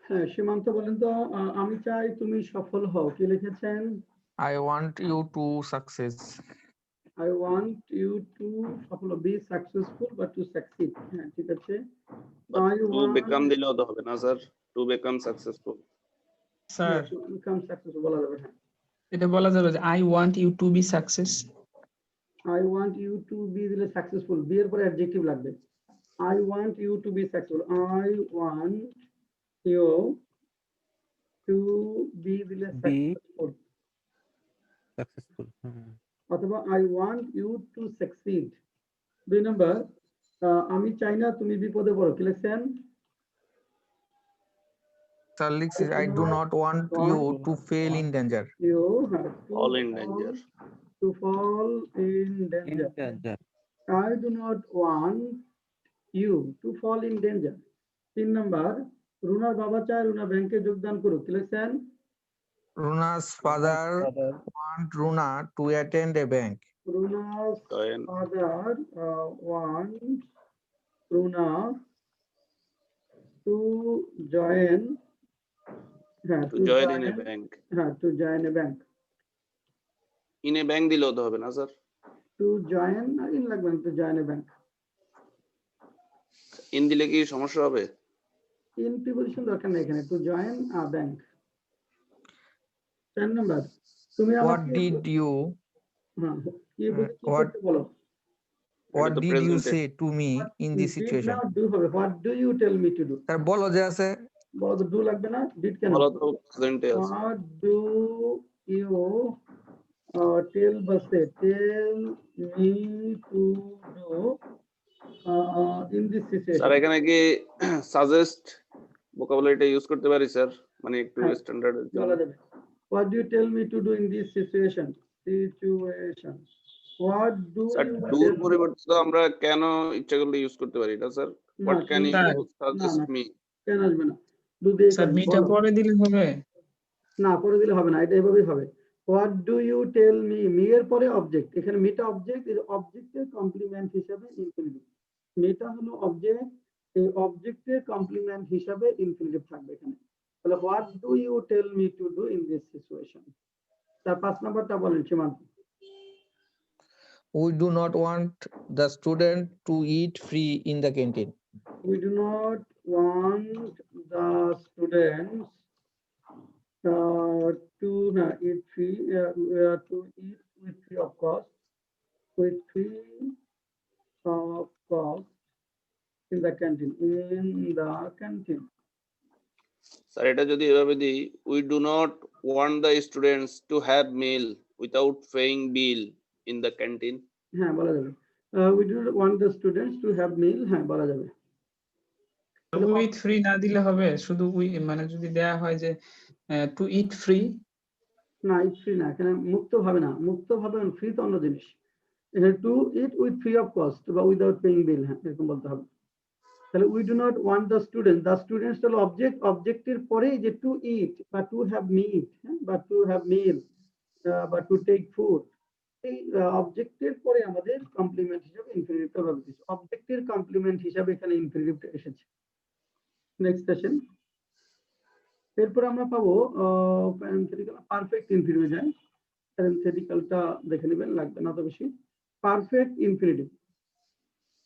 হ্যাঁ, সীমান্ত বলেন তো, আমি চাই তুমি সফল হও, কি লিখেছেন? I want you to success. I want you to সফল be successful but to succeed. হ্যাঁ, ঠিক আছে। I টু want বেকাম দিলেও তো হবে না sir, to become successful. Sir to become successful বলা যাবে। হ্যাঁ, এটা বলা যাবে যে I want you to be success. I want you to be দিলে successful, be এর পরে অ্যাডজেক্টিভ লাগবে। I want you to be successful. I want you to be দিলে Be successful, successful. অথবা I want you to succeed। 2 number, আমি চাই না তুমি বিপদে পড়ো, কি লিখছেন? Sir, I do not want you to fail in danger. You have to All in danger. To fall in danger. Danger. I do not want you to fall in danger। 3 number, রুনার বাবা চায় রুনা ব্যাংকে যোগদান করুক, কি লিখছেন? Runa's father want Runa to attend a bank. Runa's Join. father wants Runa to join, to join in a bank. to join a bank। In a bank দিলেও তো হবে না স্যার? To join in লাগবে না, to join a bank। In দিলে কি সমস্যা হবে? In preposition দরকার নেই এখানে, to join a bank। 10 number, তুমি What আমাকে did you হ্যাঁ, কি বলে কি what- করতে বলো? what তো did you present say to me in this Did situation? not do হবে, what do you tell me to do? Sir, বলো যে আছে বলো তো, do লাগবে না, did কেন? বলো তো প্রেজেন্টে আছে। What do you tell বসে tell me to do in this sir situation? এখানে কি সাজেস্ট ভোকাবুলারিটা ইউজ করতে পারি স্যার, মানে একটু হ্যাঁ, স্ট্যান্ডার্ডের জন্য? বলা যাবে। What do you tell me to do in this situation? What do sir you ডুর tell- পরিবর্তে তো আমরা কেন ইচ্ছা করলে ইউজ করতে পারি না sir? What can you sir, suggest me? কেন আসবে না? Do দিয়ে স্যার করবে, মিটা বলো। পরে দিলে হবে? না, পরে দিলে হবে না, এটা এভাবেই হবে। What do you tell me, me এর পরে অবজেক্ট, এখানে মিটা অবজেক্ট, এই অবজেক্টের কমপ্লিমেন্ট হিসাবে ইনফিনিটিভ। মিটা হলো অবজেক্ট, এই অবজেক্টের কমপ্লিমেন্ট হিসাবে ইনফিনিটিভ থাকবে এখানে। তাহলে what do you tell me to do in this situation. তার 5 নাম্বারটা বলেন সীমান্ত। we do not want the student to eat free in the canteen. We do not want the students to eat free, to eat with free of cost, with free of cost in the canteen, in the canteen। Sir এটা যদি এভাবে দিই, we do not want the students to have meal without paying bill in the canteen. হ্যাঁ, বলা যাবে। We do not want the students to have meal, হ্যাঁ বলা যাবে। উইথ ফ্রি না দিলে হবে, শুধু উই মানে যদি দেয়া হয় যে টু ইট ফ্রি। না, ইট ফ্রি না, এখানে মুক্ত ভাবে না, মুক্ত ভাবে ফ্রি তো অন্য জিনিস। এখানে to eat with free of cost বা উইদাউট পেইং বিল, হ্যাঁ এরকম বলতে হবে। তাহলে we do not want the student, the students হলো অবজেক্ট, অবজেক্টের পরে যে টু ইট বা টু হ্যাভ মিট, হ্যাঁ, বা টু হ্যাভ মিল বা টু টেক ফুড, এই অবজেক্টের পরে আমাদের কমপ্লিমেন্ট হিসাবে ইনফিনিটিভটা ব্যবহৃত হয়েছে। অবজেক্টের কমপ্লিমেন্ট হিসাবে এখানে ইনফিনিটিভটা এসেছে। Next session. এরপর আমরা পাবো প্যারেন্থেটিক্যাল, পারফেক্ট ইনফিনিটিভ যায়। প্যারেন্থেটিক্যালটা দেখে নেবেন, লাগবে না তো বেশি। Perfect infinitive,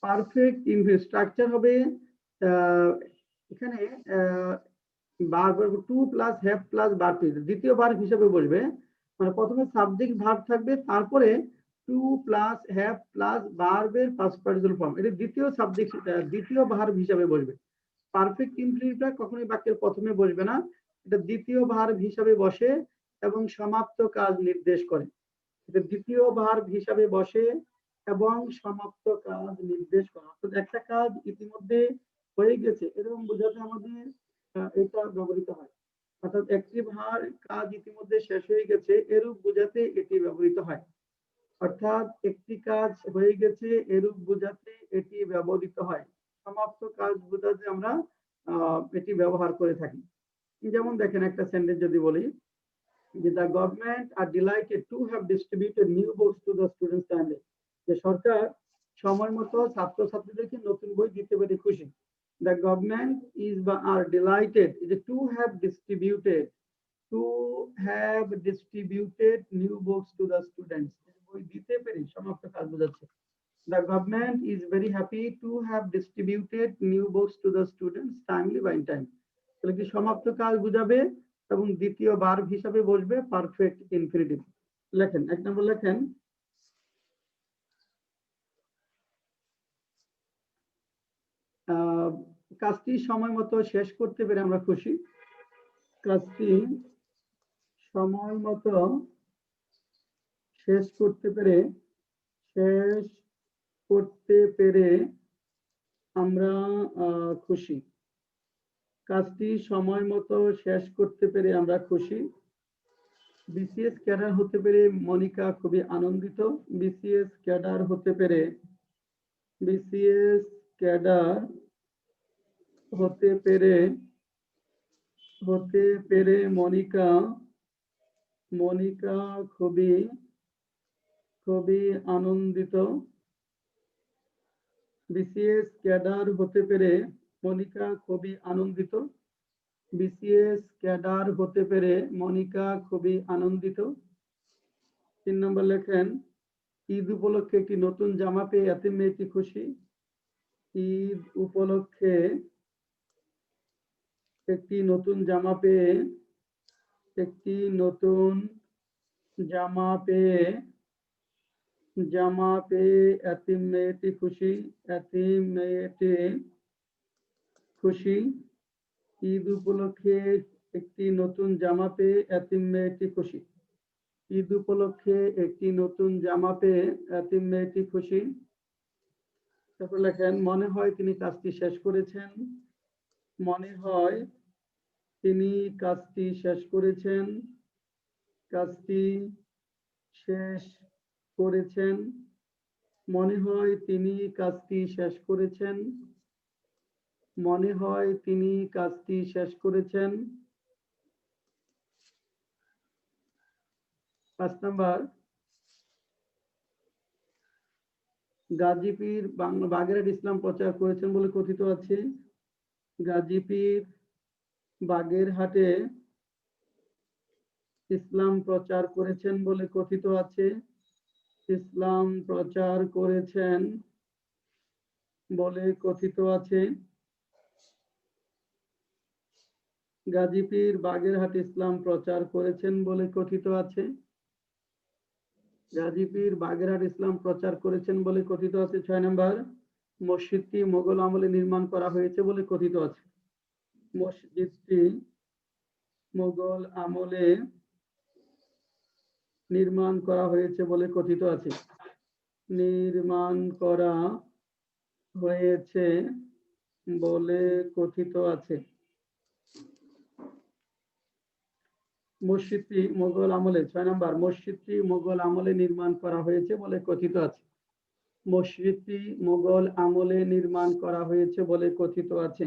perfect infinitive structure হবে এখানে verb to plus have plus verb, দ্বিতীয় ভার্ব হিসেবে বসবে। মানে প্রথমে সাবজেক্ট ভার্ব থাকবে, তারপরে টু প্লাস হ্যাভ প্লাস ভার্বের পাস্ট পার্টিসিপল ফর্ম, এটা দ্বিতীয় সাবজেক্ট, দ্বিতীয় ভার্ব হিসাবে বসবে। পারফেক্ট ইনফিনিটিভটা কখনোই বাক্যের প্রথমে বসবে না, এটা দ্বিতীয় ভার্ব হিসাবে বসে এবং সমাপ্ত কাজ নির্দেশ করে। এটা দ্বিতীয় ভার্ব হিসাবে বসে এবং সমাপ্ত কাজ নির্দেশ করে। অর্থাৎ একটা কাজ ইতিমধ্যে হয়ে গেছে এরকম বোঝাতে আমাদের এটা ব্যবহৃত হয়। অর্থাৎ একটি কাজ ইতিমধ্যে শেষ হয়ে গেছে এরূপ বোঝাতে এটি ব্যবহৃত হয়। অর্থাৎ একটি কাজ হয়ে গেছে এরূপ বোঝাতে এটি ব্যবহৃত হয়। সমাপ্ত কাজ বোঝাতে আমরা এটি ব্যবহার করে থাকি। যেমন দেখেন একটা সেন্টেন্স যদি বলি যে the government are delighted to have distributed new books to the students timely, যে সরকার সময় মতো ছাত্রছাত্রীদেরকে নতুন বই দিতে পেরে খুশি। The government is are delighted to have distributed new books to the students. বই দিতে পেরে সমাপ্ত কাজ বোঝাচ্ছে। The government is very happy to have distributed new books to the students timely by in time. তাহলে কি সমাপ্ত কাজ বোঝাবে এবং দ্বিতীয় ভার্ব হিসাবে বসবে পারফেক্ট ইনফিনিটিভ। লেখেন, এক নম্বর লেখেন, কাজটি সময় মতো শেষ করতে পেরে আমরা খুশি। কাজটি সময় মতো শেষ করতে পেরে আমরা খুশি। কাজটি সময় মতো শেষ করতে পেরে আমরা খুশি। বিসিএস ক্যাডার হতে পেরে মনিকা খুবই আনন্দিত। বিসিএস ক্যাডার হতে পেরে মনিকা খুবই আনন্দিত। বিসিএস ক্যাডার হতে পেরে মনিকা খুবই আনন্দিত। বিসিএস ক্যাডার হতে পেরে মনিকা খুবই আনন্দিত। 3 নম্বর লেখেন, ঈদ উপলক্ষে একটি নতুন জামা পেয়ে এতিম মেয়েটি খুশি। ঈদ উপলক্ষে একটি নতুন জামা পেয়ে এতিম মেয়েটি খুশি। ঈদ উপলক্ষে একটি নতুন জামা পেয়ে এতিম মেয়েটি খুশি। ঈদ উপলক্ষে একটি নতুন জামা পেয়ে এতিম মেয়েটি খুশি। তারপর লেখেন, মনে হয় তিনি কাজটি শেষ করেছেন। মনে হয় তিনি কাজটি শেষ করেছেন। কাজটি শেষ করেছেন। মনে হয় তিনি কাজটি শেষ করেছেন। মনে হয় তিনি কাজটি শেষ করেছেন। 5 নাম্বার, গাজী পীর বাগেরহাট ইসলাম প্রচার করেছেন বলে কথিত আছে। গাজী পীর বাগেরহাটে ইসলাম প্রচার করেছেন বলে কথিত আছে। ইসলাম প্রচার করেছেন বলে কথিত আছে। গাজী পীর বাগেরহাট ইসলাম প্রচার করেছেন বলে কথিত আছে। গাজী পীর বাগেরহাট ইসলাম প্রচার করেছেন বলে কথিত আছে। 6 নম্বর, মসজিদটি মোগল আমলে নির্মাণ করা হয়েছে বলে কথিত আছে। মসজিদটি মোগল আমলে নির্মাণ করা হয়েছে বলে কথিত আছে। নির্মাণ করা হয়েছে বলে কথিত আছে। মসজিদটি মোগল আমলে, 6 নম্বর, মসজিদটি মোগল আমলে নির্মাণ করা হয়েছে বলে কথিত আছে। মসজিদটি মোগল আমলে নির্মাণ করা হয়েছে বলে কথিত আছে।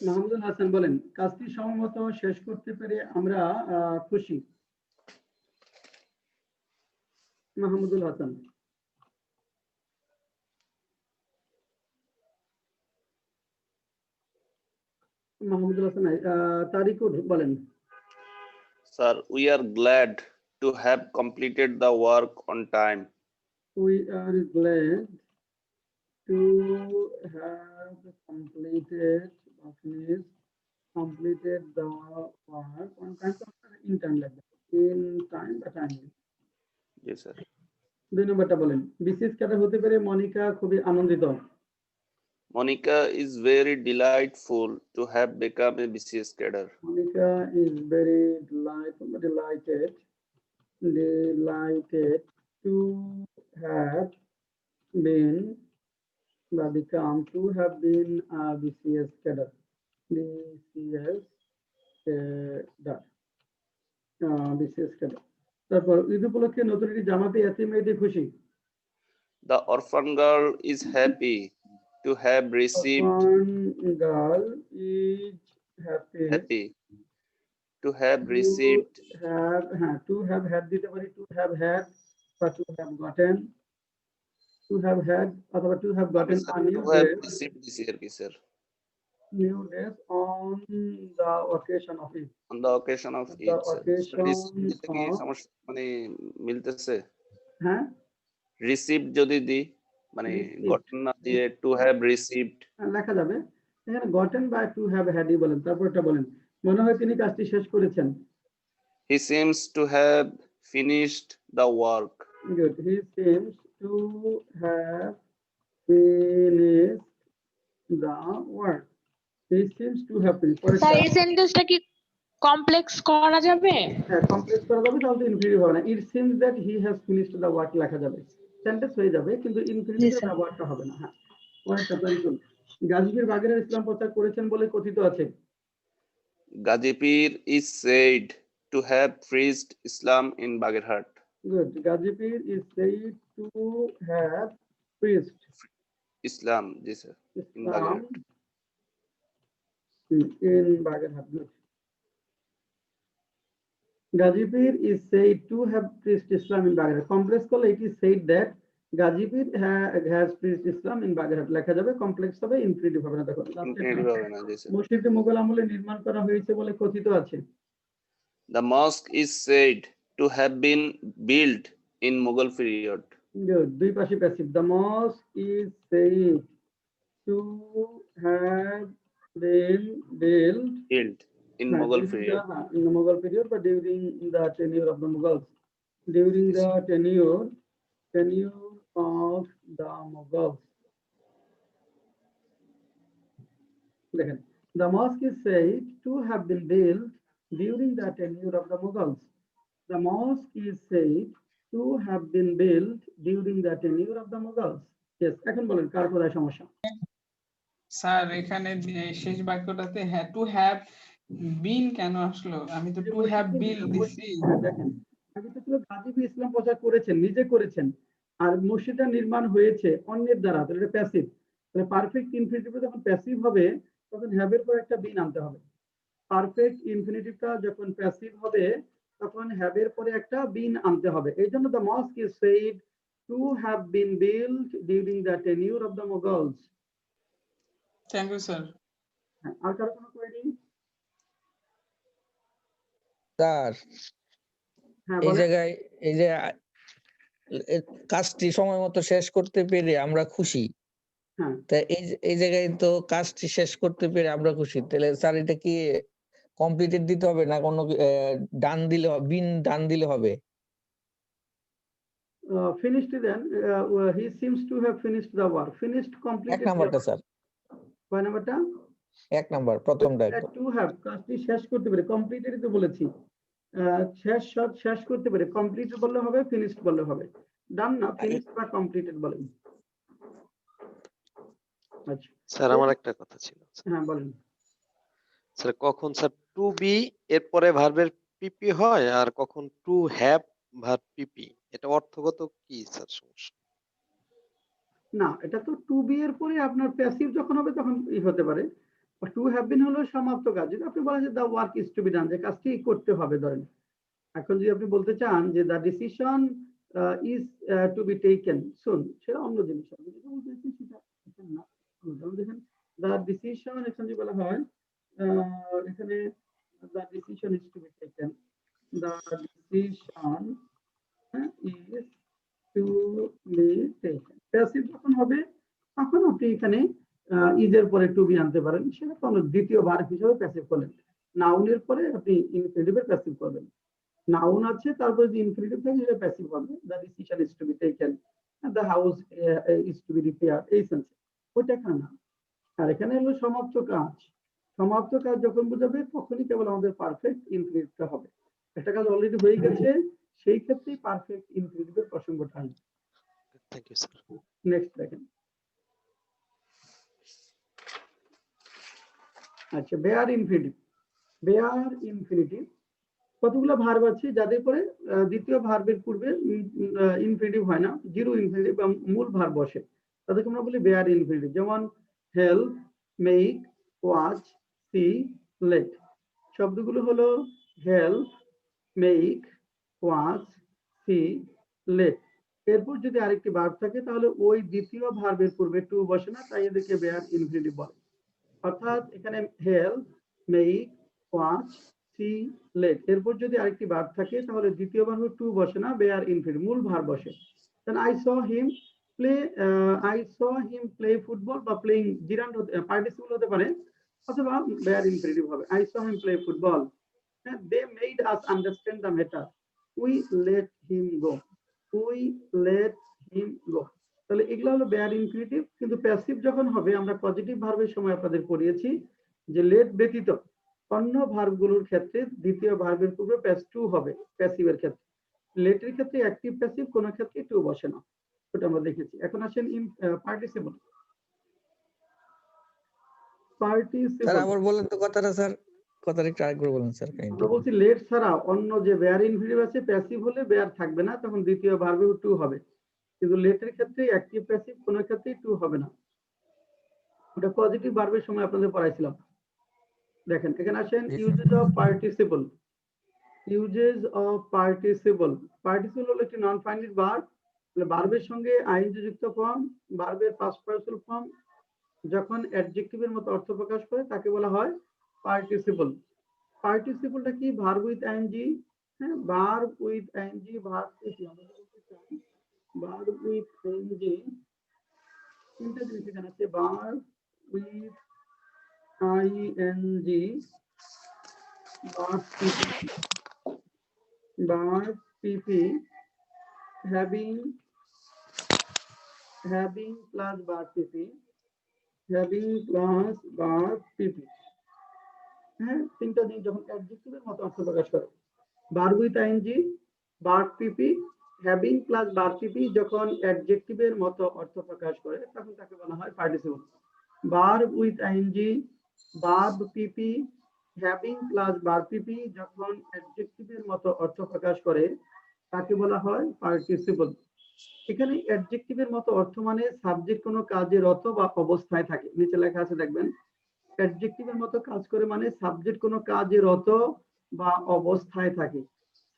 মাহমুদুল হাসান বলেন, কাজটি সময়মতো শেষ করতে পেরে আমরা খুশি। মাহমুদুল হাসান। মাহমুদুল হাসান তারিকুর বলেন। Sir, we are glad to have completed the work on time. We are glad to have completed the work on time, in time, like that. In time বা timely. Yes, sir. 2 নম্বরটা বলেন, বিসিএস ক্যাডার হতে পেরে মনিকা খুবই আনন্দিত। Monica is very delightful to have become a BCS cadre. Monica is very delighted to have been বা become to have been a BCS cadre. BCS cadre. তারপর ঈদ উপলক্ষে নতুন একটি জামা পেয়ে এত মেয়েটি খুশি। The orphan girl is happy to have received. Orphan girl is happy to have received. To have had দিতে পারি, to have had বা to have gotten, to have had অথবা to have gotten a new To have dress, received this year, sir. new dress on the occasion of it. On the occasion of The it, sir. occasion এটা কি of- সমস্যা মানে মিলতেছে? হ্যাঁ, Received যদি দি মানে Received. gotten না দিয়ে to have received. লেখা যাবে এখানে gotten বা to have had ই বলেন। তারপরটা বলেন, মনে হয় তিনি কাজটি শেষ করেছেন। He seems to have finished the work. Good. He seems to have finished the work. He seems to have finished. Sir এই সেন্টেন্সটা কি কমপ্লেক্স করা যাবে? হ্যাঁ, কমপ্লিট করা যাবে, তাহলে ইনফিনিটিভ হবে না। It seems that he has finished the work লেখা যাবে, সেন্টেন্স হয়ে যাবে, কিন্তু ইনফিনিটিভ ব্যবহারটা হবে না। হ্যাঁ, পরেরটা তারিকুল, গাজীপুর বাগেরা ইসলাম প্রচার করেছেন বলে কথিত আছে। Gazipir is said to have preached Islam in Bagherhat. Good. Gazipur is said to have preached Islam, yes, sir. In Islam Bagherhat. in Bagherhat. Good. Gazipur is said to have preached Islam in Bagherhat. Complex করলে it is said that Gazipur has preached Islam in Bagherhat লেখা যাবে, complex হবে, infinitive হবে না। দেখো, Infinitive হবে না, yes, sir. মসজিদটি মুঘল আমলে নির্মাণ করা হয়েছে বলে কথিত আছে। The mosque is said to have been built in Mughal period. Good. দুই পাশে passive. The mosque is said to have been built In Mughal during period. in the Mughal period, but during the tenure of the Mughals. During the tenure of the Mughals. Second, the mosque is said to have been built during the tenure of the Mughals. The mosque is said to have been built during the tenure of the Mughals. Yes, এখন বলেন কার কোথায় সমস্যা? Sir এখানে শেষ বাক্যটাতে হ্যাঁ two have বিন কেন আসলো? আমি তো টু হ্যাভ বিল দিছি। দেখেন, আগে তো ছিল গাজীপুর ইসলাম প্রচার করেছেন, নিজে করেছেন, আর মসজিদটা নির্মাণ হয়েছে অন্যের দ্বারা, তাহলে এটা প্যাসিভ। তাহলে পারফেক্ট ইনফিনিটিভে যখন প্যাসিভ হবে তখন হ্যাভের পর একটা বিন আনতে হবে। পারফেক্ট ইনফিনিটিভটা যখন প্যাসিভ হবে তখন হ্যাভের পরে একটা বিন আনতে হবে। এই জন্য the mosque is said to have been built during the tenure of the Mughals. Thank you sir. আর কারো কোনো কোয়েরি? স্যার হ্যাঁ, এই বলেন। জায়গায় এই যে কাজটি সময় মতো শেষ করতে পেরে আমরা খুশি। হ্যাঁ, তা এই জায়গায় তো কাজটি শেষ করতে পেরে আমরা খুশি, তাহলে স্যার এটা কি কমপ্লিটেড দিতে হবে না কোনো ডান দিলে বিন ডান দিলে হবে? finished then he seems to have finished the work. Finished, এক completed. নাম্বারটা স্যার, কয় নাম্বারটা? এক নাম্বার প্রথমটা একদম। টু হ্যাভ, কাজটি শেষ করতে পারে, কমপ্লিটেড তো বলেছি। শেষ করতে পারে, কমপ্লিটেড বললে হবে, ফিনিশড বললে হবে। ডান না, ফিনিশড বা কমপ্লিটেড বলেন। আচ্ছা স্যার আমার একটা কথা ছিল। হ্যাঁ, বলেন। স্যার কখন স্যার টু বি এরপরে ভার্বের পিপি হয় আর কখন টু হ্যাভ ভার্ব পিপি, এটা অর্থগত কি স্যার সমস্যা? না, এটা তো টু বি এর পরে আপনার প্যাসিভ যখন হবে তখন হতে পারে। টু হ্যাভ বিন হলো সমাপ্ত কাজ। যদি আপনি বলেন যে the work is to be done, যে কাজটি করতে হবে ধরেন। এখন যদি আপনি বলতে চান যে the decision is to be taken soon, সেটা অন্য জিনিস। আপনি যেটা বলতে চাচ্ছেন সেটা এখানে না। যেমন দেখেন দ্য ডিসিশন, এখানে যদি বলা হয় এখানে the decision is to be taken, the decision is to be taken. Passive যখন হবে তখন আপনি এখানে ইজের পরে টু বি আনতে পারেন, সেটা তো দ্বিতীয় ভার্ব হিসেবে প্যাসিভ করলেন। নাউনের পরে আপনি ইনফিনিটিভের প্যাসিভ করবেন। নাউন আছে তারপরে যে ইনফিনিটিভ থাকে সেটা প্যাসিভ হবে। The decision is to be taken, the house is to be repair, এই সেন্সে। ওইটা এখানে না। আর এখানে হলো সমাপ্ত কাজ। সমাপ্ত কাজ যখন বোঝাবে তখনই কেবল আমাদের পারফেক্ট ইনফিনিটিভটা হবে। একটা কাজ অলরেডি হয়ে গেছে, সেই ক্ষেত্রেই পারফেক্ট ইনফিনিটিভের প্রসঙ্গটা আসবে। Thank you sir. নেক্সট দেখেন। আচ্ছা, বেয়ার ইনফিনিটিভ। বেয়ার ইনফিনিটিভ কতগুলো ভার্ব আছে যাদের পরে দ্বিতীয় ভার্বের পূর্বে ইনফিনিটিভ হয় না, জিরো ইনফিনিটিভ বা মূল ভার্ব বসে, তাদেরকে আমরা বলি বেয়ার ইনফিনিটিভ। যেমন help, make, watch, see, let. শব্দগুলো হলো help, make, watch, see, let. এরপর যদি আরেকটি ভার্ব থাকে তাহলে ওই দ্বিতীয় ভার্বের পূর্বে টু বসে না, তাই এদেরকে বেয়ার ইনফিনিটিভ বলে। অর্থাৎ এখানে help, make, watch, see, let, এরপর যদি আরেকটি ভার্ব থাকে তাহলে দ্বিতীয় ভার্বে টু বসে না, বেয়ার ইনফিনিটিভ মূল ভার্ব বসে। Then I saw him play, I saw him play football বা প্লেইং জিরান্ড পার্টিসিপল হতে পারে, অথবা বেয়ার ইনফিনিটিভ হবে। I saw him play football, they made us understand the matter, we let him go, we let him go. তাহলে এগুলো হলো bare infinitive. কিন্তু passive যখন হবে, আমরা পজিটিভ ভার্বের সময় আপনাদের পড়িয়েছি যে লেট ব্যতীত অন্য ভার্বগুলোর ক্ষেত্রে দ্বিতীয় ভার্বের পূর্বে প্যাস টু হবে প্যাসিভের ক্ষেত্রে। লেটের ক্ষেত্রে অ্যাক্টিভ প্যাসিভ কোনো ক্ষেত্রে টু বসে না, সেটা আমরা দেখেছি। এখন আসেন পার্টিসিপল। পার্টিসিপল স্যার আবার বলেন তো কথাটা, স্যার কথাটা একটু আরেকবার বলেন স্যার। আমরা বলছি লেট ছাড়া অন্য যে বেয়ার ইনফিনিটিভ আছে, প্যাসিভ হলে বেয়ার থাকবে না, তখন দ্বিতীয় ভার্বে টু হবে। কিন্তু লেটের ক্ষেত্রে অ্যাক্টিভ প্যাসিভ কোনো ক্ষেত্রেই টু হবে না, ওটা পজিটিভ ভার্বের সময় আপনাদের পড়াইছিলাম। দেখেন এখানে আসেন uses of participle. Uses of participle. Participle হলো একটি নন ফাইনাইট ভার্ব। ভার্বের সঙ্গে আইএনজি যুক্ত ফর্ম, ভার্বের পাস্ট পার্সিবল ফর্ম যখন অ্যাডজেক্টিভের মতো অর্থ প্রকাশ করে তাকে বলা হয় পার্টিসিপল। পার্টিসিপলটা কি? ভার্ব উইথ আইএনজি, হ্যাঁ, ভার্ব উইথ আইএনজি, ভার্ব কি আমরা বলতে চাই ভার্ব উইথ আইএনজি। তিনটা জিনিস এখানে আছে, verb with ING, verb pp, having plus verb pp, having plus verb pp। হ্যাঁ, তিনটা জিনিস যখন অ্যাডজেক্টিভের মতো অর্থ প্রকাশ করে, verb with ing, verb pp, having plus verb pp যখন অ্যাডজেক্টিভের মতো অর্থ প্রকাশ করে তখন তাকে বলা হয় participle. verb with ing, verb pp, having plus verb pp যখন অ্যাডজেক্টিভের মতো অর্থ প্রকাশ করে তাকে বলা হয় পার্টিসিপল। এখানে অ্যাডজেক্টিভের মতো অর্থ মানে সাবজেক্ট কোনো কাজে রত বা অবস্থায় থাকে, নিচে লেখা আছে দেখবেন। অ্যাডজেক্টিভের মতো কাজ করে মানে সাবজেক্ট কোনো কাজে রত বা অবস্থায় থাকে।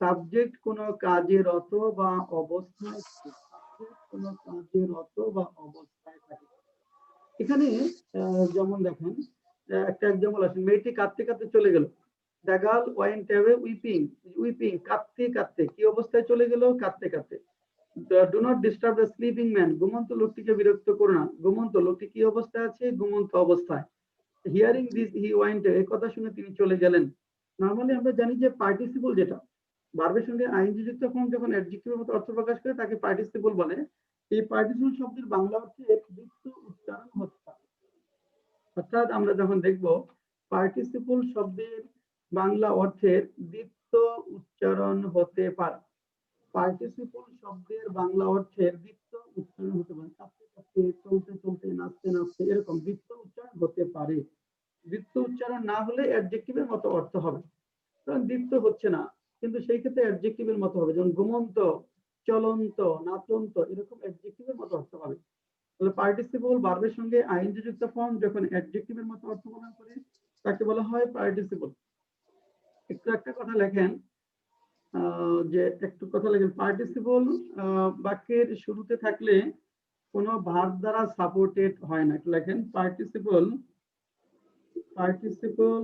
সাবজেক্ট কোনো কাজে রত বা অবস্থায় থাকে, সাবজেক্ট কোনো কাজে রত বা অবস্থায় থাকে। এখানে যেমন দেখেন একটা এক্সাম্পল আছে, মেয়েটি কাঁদতে কাঁদতে চলে গেল। The girl went away weeping, weeping কাঁদতে কাঁদতে, কি অবস্থায় চলে গেল? কাঁদতে কাঁদতে। Do not disturb the sleeping man, ঘুমন্ত লোকটিকে বিরক্ত করো না। ঘুমন্ত লোকটি কি অবস্থায় আছে? ঘুমন্ত অবস্থায়। হিয়ারিং দিস হি ওয়েন্ট, এই কথা শুনে তিনি চলে গেলেন। নরমালি আমরা জানি যে পার্টিসিপল যেটা ভার্বের সঙ্গে আইএনজি যুক্ত ফর্ম যখন অ্যাডজেক্টিভের মতো অর্থ প্রকাশ করে তাকে পার্টিসিপল বলে। এই পার্টিসিপল শব্দের বাংলা অর্থে দ্বিত্ব উচ্চারণ হতে পারে। অর্থাৎ আমরা যখন দেখব পার্টিসিপল শব্দের বাংলা অর্থের দ্বিত্ব উচ্চারণ হতে পারে। পার্টিসিপল শব্দের বাংলা অর্থের দ্বিত্ব উচ্চারণ হতে পারে। কাঁদতে কাঁদতে, চলতে চলতে, নাচতে নাচতে, এরকম দ্বিত্ব উচ্চারণ হতে পারে। দ্বিত্ব উচ্চারণ না হলে অ্যাডজেক্টিভের মতো অর্থ হবে, কারণ দ্বিত্ব হচ্ছে না, কিন্তু সেই ক্ষেত্রে অ্যাডজেক্টিভের মতো হবে। যেমন ঘুমন্ত, চলন্ত, নাচন্ত, এরকম অ্যাডজেক্টিভের মতো অর্থ হবে। তাহলে পার্টিসিপল ভার্বের সঙ্গে আইএনজি যুক্ত ফর্ম যখন অ্যাডজেক্টিভের মতো অর্থ প্রদান করে তাকে বলা হয় পার্টিসিপল। একটু একটা কথা লেখেন, পার্টিসিপল বাক্যের শুরুতে থাকলে কোনো ভার্ব দ্বারা সাপোর্টেড হয় না। একটু লেখেন, পার্টিসিপল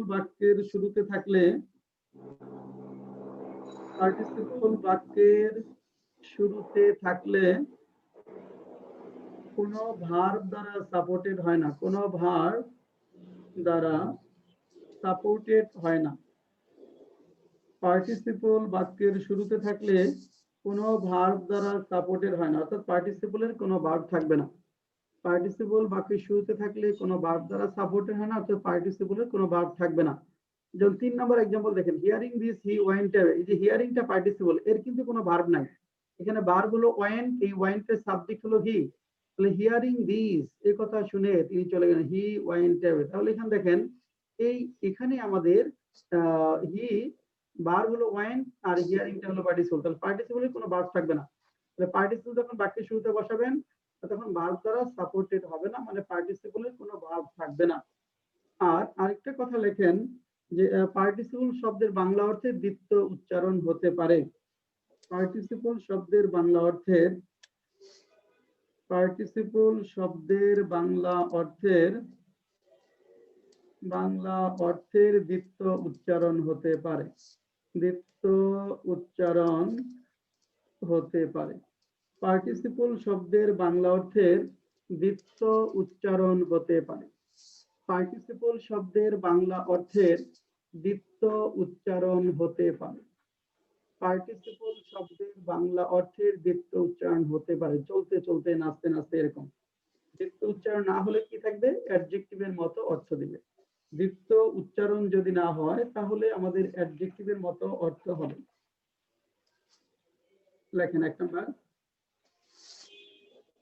বাক্যের শুরুতে থাকলে কোনো ভার্ব দ্বারা সাপোর্টেড হয় না, কোনো ভার্ব দ্বারা সাপোর্টেড হয় না। পার্টিসিপল বাক্যের শুরুতে থাকলে কোনো ভার্ব দ্বারা সাপোর্টেড হয় না, অর্থাৎ পার্টিসিপলের কোনো ভার্ব থাকবে না। পার্টিসিপল বাক্যের শুরুতে থাকলে কোনো ভার্ব দ্বারা সাপোর্টেড হয় না, অর্থাৎ পার্টিসিপলের কোনো ভার্ব থাকবে না। যেমন 3 নম্বর এক্সাম্পল দেখেন, hearing this he went away. এই যে হিয়ারিংটা পার্টিসিপল, এর কিন্তু কোনো ভার্ব নাই। এখানে ভার্ব হলো ওয়েন্ট, এই ওয়েন্টের সাবজেক্ট হলো হি। তাহলে হিয়ারিং দিস এই কথা শুনে তিনি চলে গেলেন, হি ওয়েন্ট অ্যাওয়ে। তাহলে এখানে দেখেন এখানে আমাদের হি ভার্ব হলো ওয়েন্ট আর হিয়ারিংটা হলো পার্টিসিপল। তাহলে পার্টিসিপলের কোনো ভার্ব থাকবে না। তাহলে পার্টিসিপল যখন বাক্যের শুরুতে বসাবেন তখন ভার্ব দ্বারা সাপোর্টেড হবে না, মানে পার্টিসিপলের কোনো ভার্ব থাকবে না। আর আরেকটা কথা লেখেন যে পার্টিসিপল শব্দের বাংলা অর্থে দ্বিত্ব উচ্চারণ হতে পারে। পার্টিসিপল শব্দের বাংলা অর্থের দ্বিত্ব উচ্চারণ হতে পারে। পার্টিসিপল শব্দের বাংলা অর্থের দ্বিত্ব উচ্চারণ হতে পারে। পার্টিসিপল শব্দের বাংলা অর্থের দ্বিত্ব উচ্চারণ হতে পারে। পার্টিসিপল শব্দের বাংলা অর্থের দ্বিত্ব উচ্চারণ হতে পারে। চলতে চলতে, নাচতে নাচতে, এরকম। দ্বিত্ব উচ্চারণ না হলে কি থাকবে? অ্যাডজেক্টিভের মতো অর্থ দিবে। দ্বিত্ব উচ্চারণ যদি না হয় তাহলে আমাদের অ্যাডজেক্টিভের মতো অর্থ হবে। লেখেন 1 নাম্বার,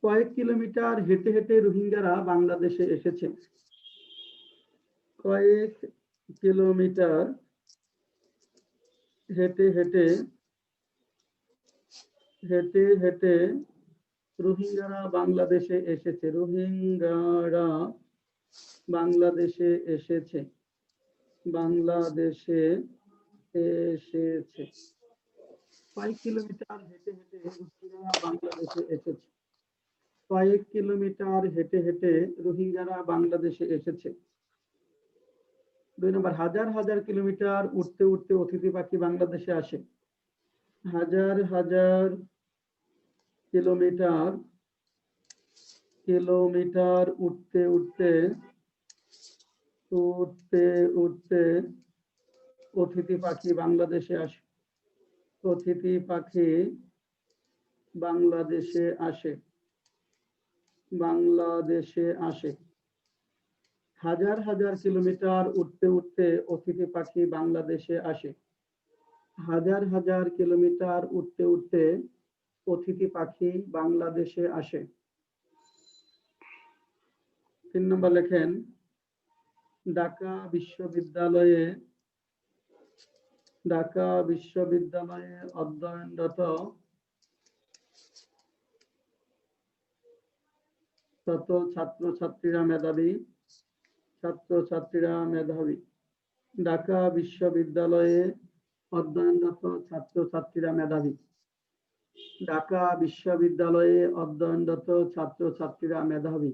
কয়েক কিলোমিটার হেঁটে হেঁটে রোহিঙ্গারা বাংলাদেশে এসেছে। কয়েক কিলোমিটার হেঁটে হেঁটে রোহিঙ্গারা বাংলাদেশে এসেছে। কয়েক কিলোমিটার হেঁটে হেঁটে রোহিঙ্গারা বাংলাদেশে এসেছে। কয়েক কিলোমিটার হেঁটে হেঁটে রোহিঙ্গারা বাংলাদেশে এসেছে। 2 নম্বর, হাজার হাজার কিলোমিটার উঠতে উঠতে অতিথি পাখি বাংলাদেশে আসে। হাজার হাজার কিলোমিটার উঠতে উঠতে অতিথি পাখি বাংলাদেশে আসে। অতিথি পাখি বাংলাদেশে আসে। হাজার হাজার কিলোমিটার উঠতে উঠতে অতিথি পাখি বাংলাদেশে আসে। হাজার হাজার কিলোমিটার উঠতে উঠতে অতিথি পাখি বাংলাদেশে আসে। 3 নম্বর লেখেন, ঢাকা বিশ্ববিদ্যালয়ে অধ্যয়নরত ছাত্রছাত্রীরা মেধাবী। ঢাকা বিশ্ববিদ্যালয়ে অধ্যয়নরত ছাত্রছাত্রীরা মেধাবী। ঢাকা বিশ্ববিদ্যালয়ে অধ্যয়নরত ছাত্রছাত্রীরা মেধাবী।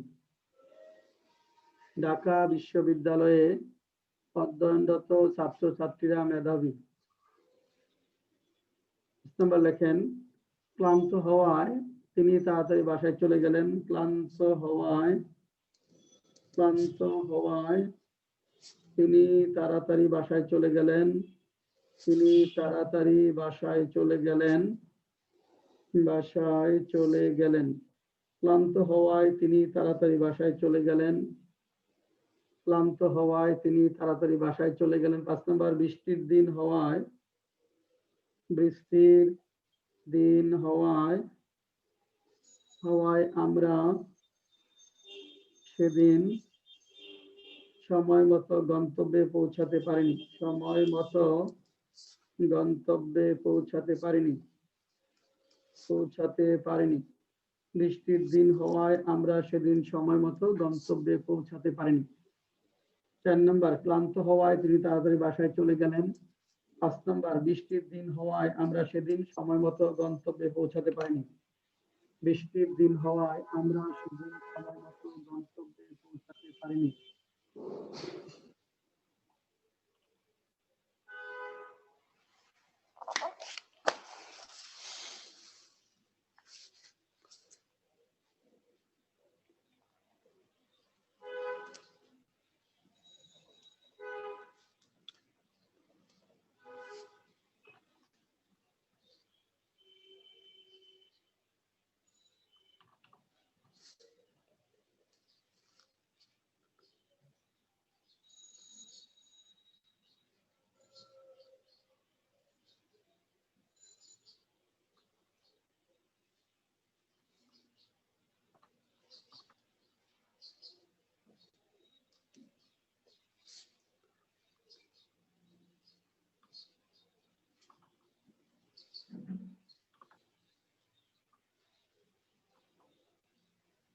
ঢাকা বিশ্ববিদ্যালয়ে অধ্যয়নরত ছাত্রছাত্রীরা মেধাবী। নম্বর লেখেন, ক্লান্ত হওয়ায় তিনি তাড়াতাড়ি বাসায় চলে গেলেন। ক্লান্ত হওয়ায় তিনি তাড়াতাড়ি বাসায় চলে গেলেন। ক্লান্ত হওয়ায় তিনি তাড়াতাড়ি বাসায় চলে গেলেন। 5 নম্বর, বৃষ্টির দিন হওয়ায় আমরা সেদিন সময় মতো গন্তব্যে পৌঁছাতে পারিনি। বৃষ্টির দিন হওয়ায় আমরা সেদিন সময় মতো গন্তব্যে পৌঁছাতে পারিনি। 4 নম্বর, ক্লান্ত হওয়ায় তিনি তাড়াতাড়ি বাসায় চলে গেলেন। 5 নম্বর, বৃষ্টির দিন হওয়ায় আমরা সেদিন সময় মতো গন্তব্যে পৌঁছাতে পারিনি। বৃষ্টির দিন হওয়ায় আমরা সেদিন সময় মতো গন্তব্যে পৌঁছাতে পারিনি।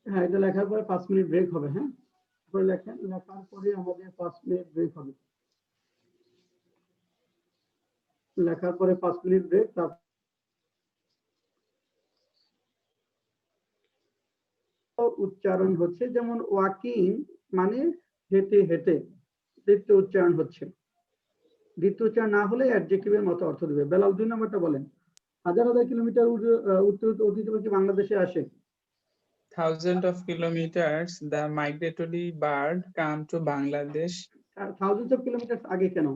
হ্যাঁ, এটা লেখার পরে 5 মিনিট ব্রেক হবে। হ্যাঁ, তারপরে লেখার পরে আমাদের 5 মিনিট ব্রেক হবে। লেখার পরে 5 মিনিট ব্রেক, তারপর উচ্চারণ হচ্ছে, যেমন ওয়াকিং মানে হেঁটে হেঁটে, দ্বিতীয় উচ্চারণ হচ্ছে। দ্বিতীয় উচ্চারণ না হলে অ্যাডজেক্টিভের মতো অর্থ দেবে। বেলাল 2 নম্বরটা বলেন। হাজার হাজার কিলোমিটার উত্তর অতিথি বাংলাদেশে আসে। Thousands of kilometers, the migratory bird come to Bangladesh. Thousands of kilometre আগে কেন?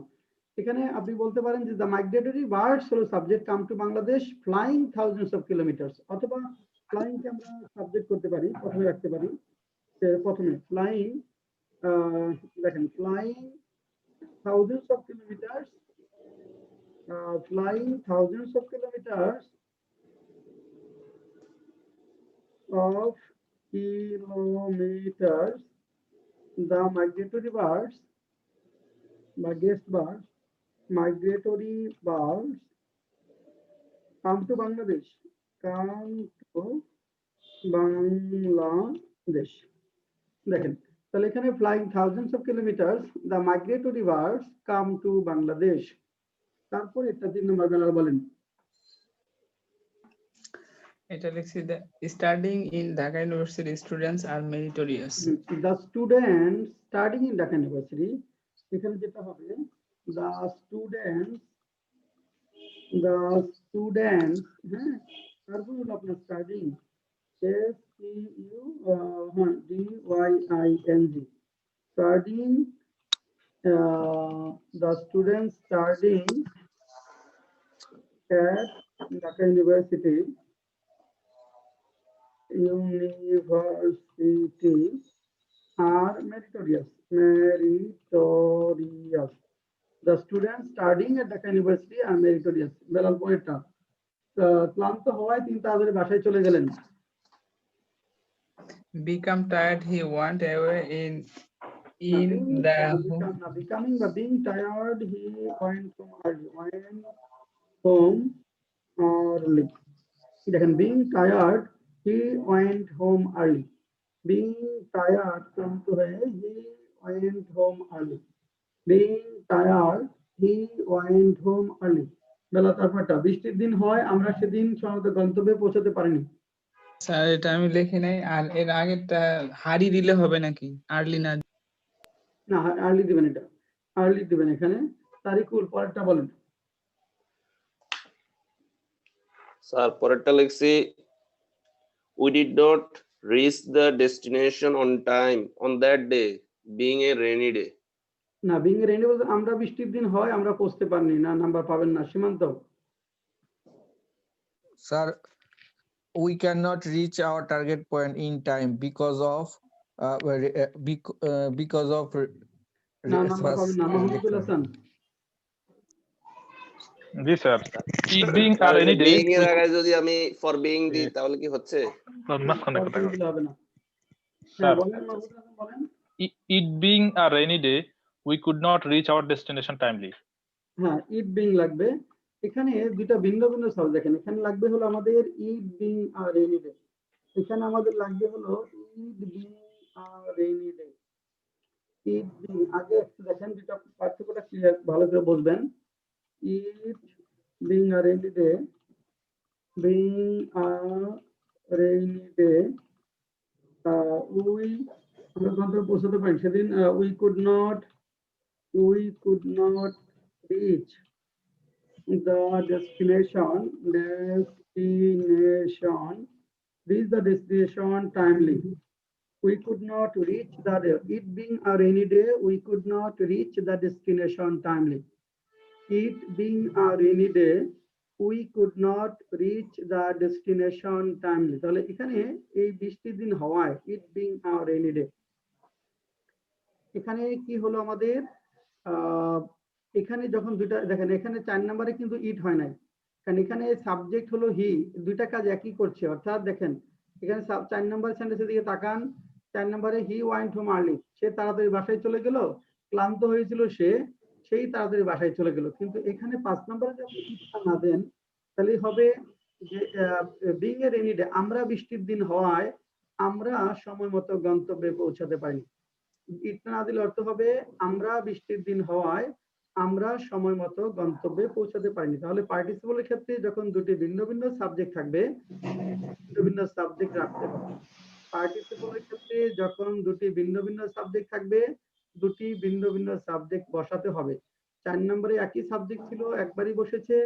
এখানে আপনি বলতে পারেন যে দ্য মাইগ্রেটরি বার্ডস হলো subject, come to Bangladesh, flying thousands of kilometres, অথবা ফ্লাইং কে আমরা সাবজেক্ট করতে পারি, প্রথমে রাখতে পারি। প্রথমে ফ্লাইং, দেখেন flying thousands of kilometres, flying thousands of kilometres of kilometers, the migratory birds by guest birds, migratory birds come to Bangladesh, come to Bangladesh. দেখেন তাহলে এখানে flying thousands of kilometers, the migratory birds come to Bangladesh। তারপর এটা 3 নম্বর বেলাল বলেন। এটা লিখছি, studying in Dhaka University students are meritorious. The students studying in Dhaka University, এখানে যেটা হবে the students, হ্যাঁ, তারপর হলো আপনার studying, STUDYING, studying, the students studying at Dhaka University are meritorious. The students studying at Dhaka University are meritorious. Belal পরেরটা, ক্লান্ত হওয়ায় তিনি তাড়াতাড়ি বাসায় চলে গেলেন। Become tired, he went away in the becoming বা being tired, he went home early। দেখেন being tired, he went home early, being tired ক্লান্ত হয়ে he went home early, being tired he went home early। বেলা তারপরটা, বৃষ্টির দিন হয় আমরা সেদিন সময়মতো গন্তব্যে পৌঁছাতে পারিনি। স্যার এটা আমি লিখি নাই, আর এর আগেরটা হারি দিলে হবে নাকি? আর্লি না, না আর্লি দিবেন, এটা আর্লি দিবেন এখানে। তারিকুল পরেরটা বলেন। স্যার পরেরটা লিখছি, we did not reach the destination on time on that day being a rainy day। না, বিং এ রেইনি বলতে আমরা বৃষ্টির দিন হয় আমরা পৌঁছতে পারিনি, না নাম্বার পাবেন না। সীমান্ত। Sir, we cannot reach our target point in time because of না নাম্বার পাবেন না। মাহমুদুল হাসান। জি sir, it being a rainy day, being এর আগে যদি আমি for being দিই তাহলে কি হচ্ছে? মাঝখানে একটা টাকা হবে না। স্যার, বলেন মাহমুদুল হাসান বলেন। it being a rainy day, we could not reach our destination timely। হ্যাঁ, ইট বিং লাগবে। এখানে দুইটা ভিন্ন ভিন্ন শব্দ দেখেন, এখানে লাগবে হলো আমাদের ইট বিং আর রেইনি ডে, এখানে আমাদের লাগবে হলো it being rainy day. It being আগে একটু দেখেন, যেটা পার্থক্যটা ক্লিয়ার ভালো করে বুঝবেন। It being rainy day, being a rainy day, আমরা গন্তব্যে পৌঁছাতে পারি সেদিন। we could not reach the destination timely. We could not reach it being a rainy day, we could not reach the destination timely. It being a rainy day, we could not reach the destination timely. তাহলে এখানে এই বৃষ্টির দিন হওয়ায় it being a rainy day, এখানে কি হলো আমাদের এখানে যখন দুইটা দেখেন, এখানে 4 নম্বরে কিন্তু ইট হয় নাই, কারণ এখানে সাবজেক্ট হলো হি, দুইটা কাজ একই করছে। অর্থাৎ দেখেন এখানে 4 নম্বর সেন্টেন্সের দিকে তাকান, 4 নম্বরে হি ওয়েন্ট হোম আর্লি, সে তাড়াতাড়ি বাসায় চলে গেল, ক্লান্ত হয়েছিল সেই তাড়াতাড়ি বাসায় চলে গেল। কিন্তু এখানে 5 নম্বরে যদি ইটটা না দেন তাহলে হবে যে বিং এ রেনি ডে, আমরা বৃষ্টির দিন হওয়ায় আমরা সময় মতো গন্তব্যে পৌঁছাতে পারিনি। ইটটা না দিলে অর্থ হবে আমরা বৃষ্টির দিন হওয়ায় আমরা সময় মতো গন্তব্যে পৌঁছাতে পারিনি। তাহলে পার্টিসিপলের ক্ষেত্রে যখন দুটি ভিন্ন ভিন্ন সাবজেক্ট থাকবে, ভিন্ন ভিন্ন সাবজেক্ট রাখতে হবে। পার্টিসিপলের ক্ষেত্রে যখন দুটি ভিন্ন ভিন্ন সাবজেক্ট থাকবে, দুটি ভিন্ন ভিন্ন সাবজেক্ট বসাতে হবে। 4 নম্বরে একই সাবজেক্ট ছিল, একবারই বসেছে।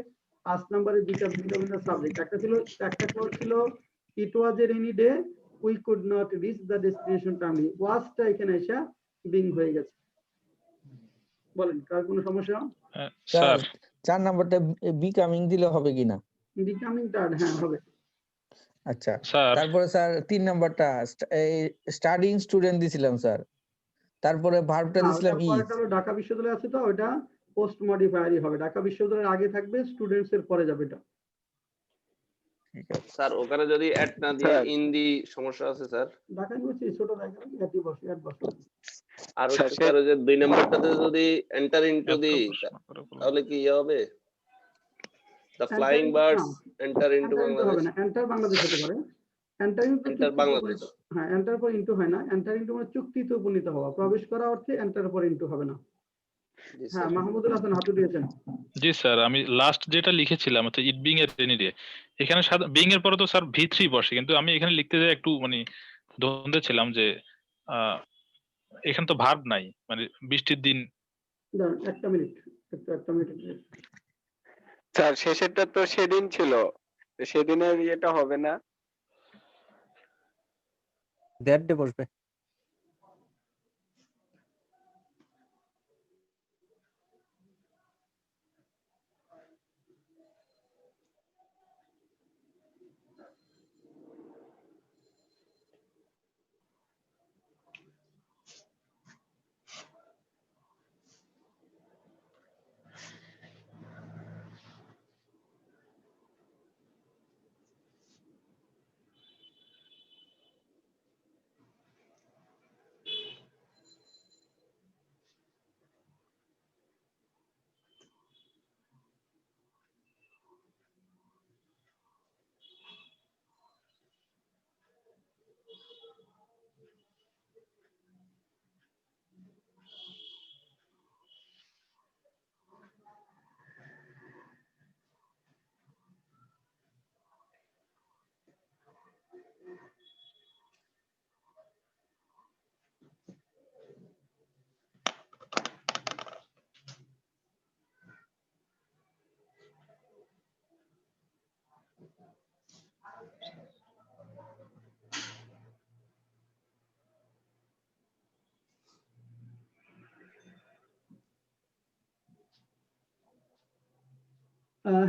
5 নম্বরে দুইটা ভিন্ন ভিন্ন সাবজেক্ট, একটা ছিল it was a rainy day, we could not reach the destination timely, ওয়াজটা এখানে এসে বিং হয়ে গেছে। বলেন কার কোনো সমস্যা? স্যার 4 নাম্বারটা বিকামিং দিলে হবে কিনা? বিকামিংটা হ্যাঁ হবে। আচ্ছা তারপরে স্যার 3 নাম্বারটা স্টাডিং স্টুডেন্ট দিছিলাম স্যার, তারপরে ভার্বটা দিছিলাম ইজ। ঢাকা বিশ্ববিদ্যালয় আছে তো ওটা পোস্ট মডিফায়ারই হবে, ঢাকা বিশ্ববিদ্যালয়ের আগে থাকবে, স্টুডেন্টস এর পরে যাবে এটা। স্যার ওখানে যদি অ্যাড না দিয়ে ইন দি সমস্যা আছে স্যার। ঢাকা ইউনিভার্সিটি ছোট জায়গা, অ্যাডই বসে অ্যাড বসে। আর হচ্ছে স্যার ওই যে 2 নাম্বারটাতে যদি এন্টার ইনটু দি, তাহলে কি হবে? The flying birds enter into Bangladesh হবে না, এন্টার বাংলাদেশ হতে পারে। এন্টার বাংলাদেশ, হ্যাঁ এন্টার পর ইনটু হয় না, এন্টার ইনটু মানে চুক্তিতে উপনীত হওয়া, প্রবেশ করা অর্থে এন্টার পর ইনটু হবে না। হ্যাঁ মাহমুদুল হাসান হাত উঠিয়েছেন। জি স্যার, আমি লাস্ট যেটা লিখেছিলাম অর্থাৎ ইট বিং এর রেনি ডে, এখানে বিং এর পরে তো স্যার V3 বসে, কিন্তু আমি এখানে লিখতে যাই একটু মানে দ্বন্দ্বে ছিলাম যে এখানে তো ভার্ব নাই, মানে বৃষ্টির দিন। একটা মিনিট স্যার শেষেরটা তো সেদিন ছিল, সেদিনের ইয়েটা হবে না, দ্যাট ডে বসবে।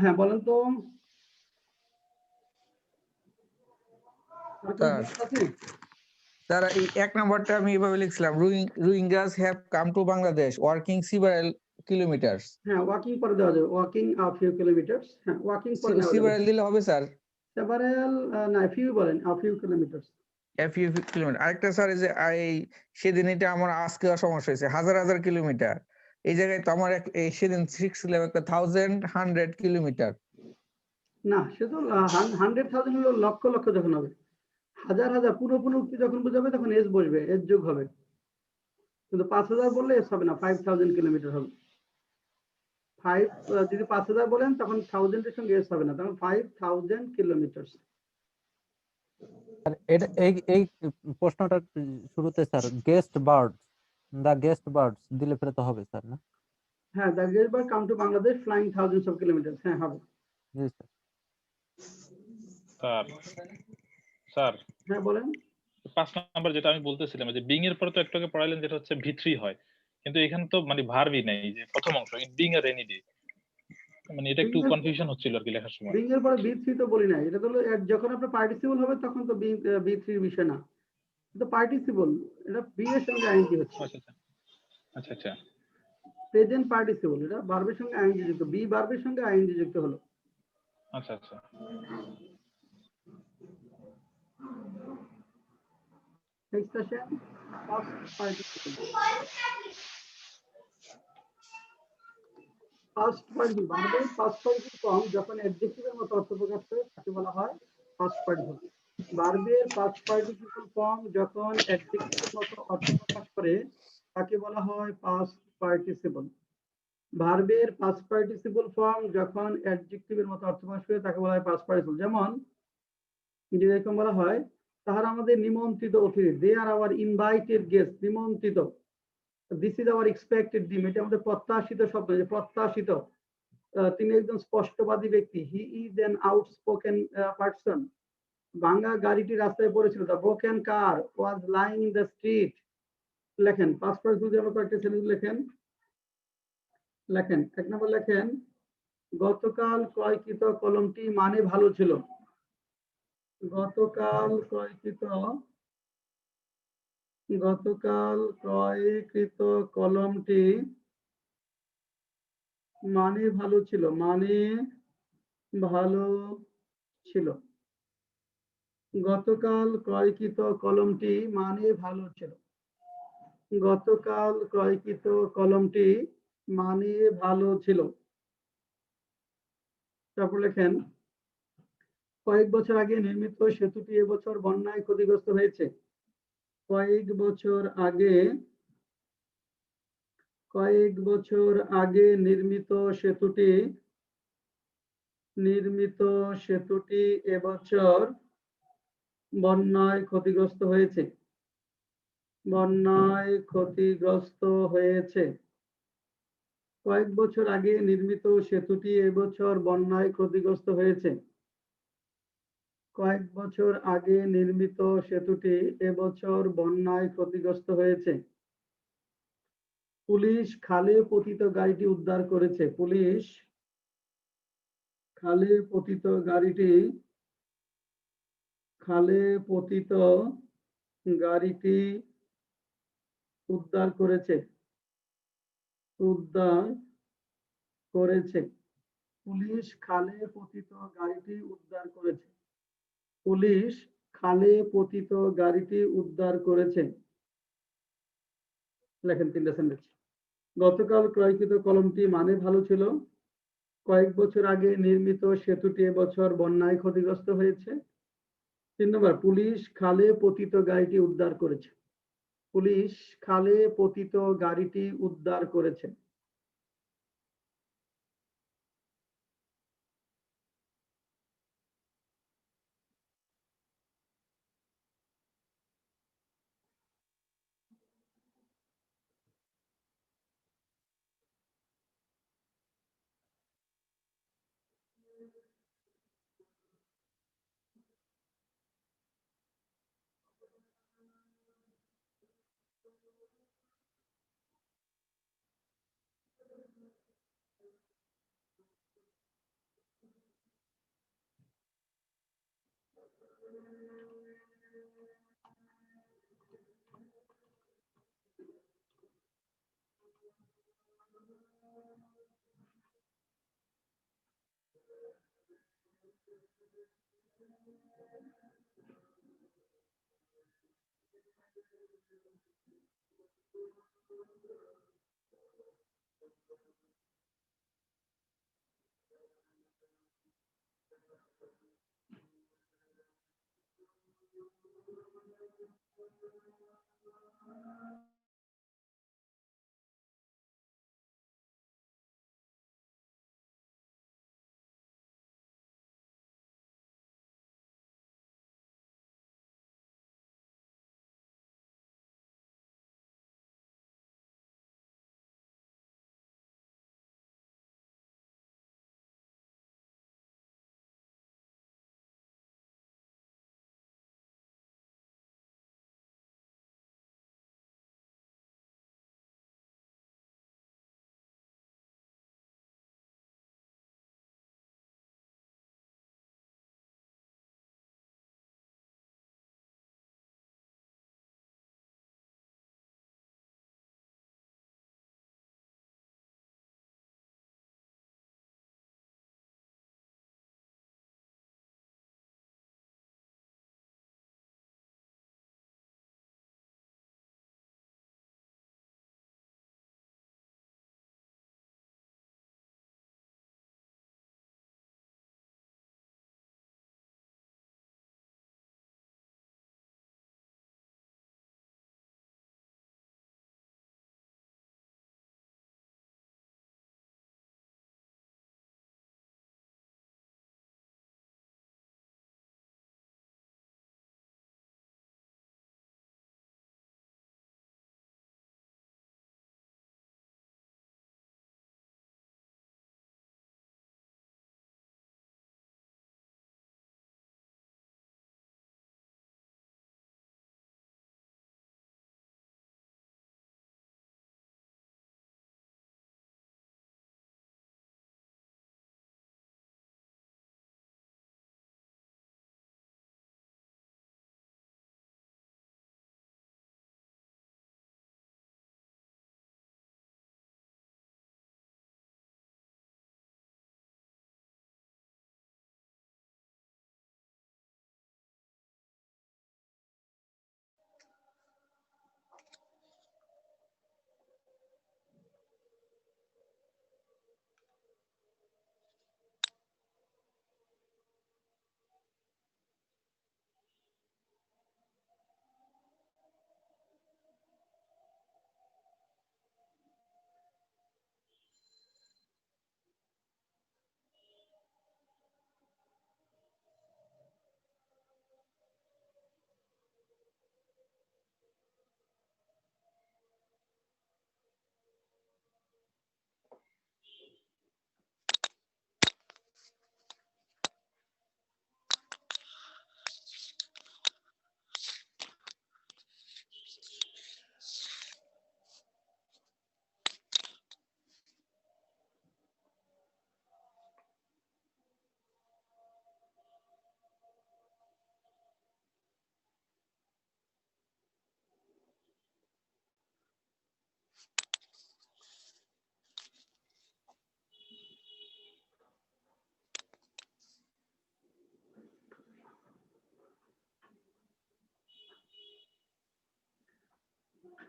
হ্যাঁ বলেন তো। স্যার এই 1 নাম্বারটা আমি এভাবে লিখছিলাম, Rohingyas have come to Bangladesh working several kilometers। হ্যাঁ ওয়াকিং পরে দেওয়া যাবে, ওয়াকিং a few kilometers। হ্যাঁ ওয়াকিং পরে দেওয়া যাবে। several দিলে হবে স্যার? several না, few বলেন, a few kilometers। a few kilometers। আরেকটা স্যার এই যে সেদিন এটা আমার আজকে সমস্যা হয়েছে, হাজার হাজার কিলোমিটার, এই জায়গায় তো আমার সেদিন শিখছিলাম একটা 1100 কিলোমিটার। না সে তো 100,000 হলো লক্ষ লক্ষ যখন হবে, হাজার হাজার পুরো পুরো উক্তি যখন বোঝাবে তখন এস বসবে, এস যোগ হবে। কিন্তু 5000 বললে এস হবে না, 5000 কিলোমিটার হবে। 5 যদি 5000 বলেন তখন 1000 এর সঙ্গে এস হবে না, তখন 5000 কিলোমিটার। আর এটা এই প্রশ্নটার শুরুতে sir guest birds, the guest birds দিলে ফেলে তো হবে স্যার না? হ্যাঁ, the guest bird come to Bangladesh flying thousands of kilometre, হ্যাঁ হবে। জি স্যার। স্যার স্যার হ্যাঁ বলেন। 5 নাম্বার যেটা আমি বলতেছিলাম যে বিং এর পরে তো একটু আগে পড়াইলেন যেটা হচ্ছে ভি3 হয়, কিন্তু এখানে তো মানে ভার্বই নাই, যে প্রথম অংশ it being a rainy day, মানে এটা একটু কনফিউশন হচ্ছিল আর কি লেখার সময়। বিং এর পরে বি3 তো বলি না, এটা তো হলো যখন আপনার পার্টিসিপল হবে তখন তো বি3 এর বিষয় না, এটা পার্টিসিপল, এটা বি এর সঙ্গে আইএনজি হচ্ছে। আচ্ছা আচ্ছা। প্রেজেন্ট পার্টিসিপল, এটা ভার্বের সঙ্গে আইএনজি যুক্ত, বি ভার্বের সঙ্গে আইএনজি যুক্ত হলো। আচ্ছা আচ্ছা। নেক্সট আসেন পাস্ট পার্টিসিপল। পাস্ট পার্টিসিপল ভার্বের পাস্ট পার্টিসিপল ফর্ম যখন অ্যাডজেক্টিভের মতো অর্থ প্রকাশ করে তাকে বলা হয় পাস্ট পার্টিসিপল। ভার্বের পাস্ট পার্টিসিপল ফর্ম যখন অ্যাডজেক্টিভের মতো অর্থ প্রকাশ করে তাকে বলা হয় পাস্ট পার্টিসিপল। ভার্বের পাস্ট পার্টিসিপল ফর্ম যখন অ্যাডজেক্টিভের মতো অর্থ প্রকাশ করে তাকে বলা হয় পাস্ট পার্টিসিপল। যেমন যদি এরকম বলা হয় তাহারা আমাদের নিমন্ত্রিত অতিথি, দে আর আওয়ার ইনভাইটেড গেস্ট, নিমন্ত্রিত। This is our expected dream, এটা আমাদের প্রত্যাশিত স্বপ্ন, যে প্রত্যাশিত। তিনি একজন স্পষ্টবাদী ব্যক্তি, he is an outspoken person. ভাঙা গাড়িটি রাস্তায় পড়েছিল, the broken car was lying in the street. লেখেন পাস্ট পার্টিসিপল দিয়ে আমরা কয়েকটা সেন্টেন্স লেখেন। লেখেন এক নম্বর লেখেন গতকাল ক্রয়কৃত কলমটি মানে ভালো ছিল। গতকাল ক্রয়কৃত কলমটি মানে ভালো ছিল, মানে ভালো ছিল। গতকাল ক্রয়কৃত কলমটি মানে ভালো ছিল। গতকাল ক্রয়কৃত কলমটি মানে ভালো ছিল। তারপর লেখেন কয়েক বছর আগে নির্মিত সেতুটি এবছর বন্যায় ক্ষতিগ্রস্ত হয়েছে। কয়েক বছর আগে নির্মিত সেতুটি এবছর বন্যায় ক্ষতিগ্রস্ত হয়েছে। কয়েক বছর আগে নির্মিত সেতুটি এবছর বন্যায় ক্ষতিগ্রস্ত হয়েছে। কয়েক বছর আগে নির্মিত সেতুটি এবছর বন্যায় ক্ষতিগ্রস্ত হয়েছে। পুলিশ খালে পতিত গাড়িটি উদ্ধার করেছে। পুলিশ খালে পতিত গাড়িটি উদ্ধার করেছে। পুলিশ খালে পতিত গাড়িটি উদ্ধার করেছে। পুলিশ খালে পতিত গাড়িটি উদ্ধার করেছে। লেখেন তিনটা সেন্টেন্স। গতকাল ক্রয়কৃত কলমটি মানে ভালো ছিল। কয়েক বছর আগে নির্মিত সেতুটি এবছর বন্যায় ক্ষতিগ্রস্ত হয়েছে। 3 নম্বর পুলিশ খালে পতিত গাড়িটি উদ্ধার করেছে। পুলিশ খালে পতিত গাড়িটি উদ্ধার করেছে।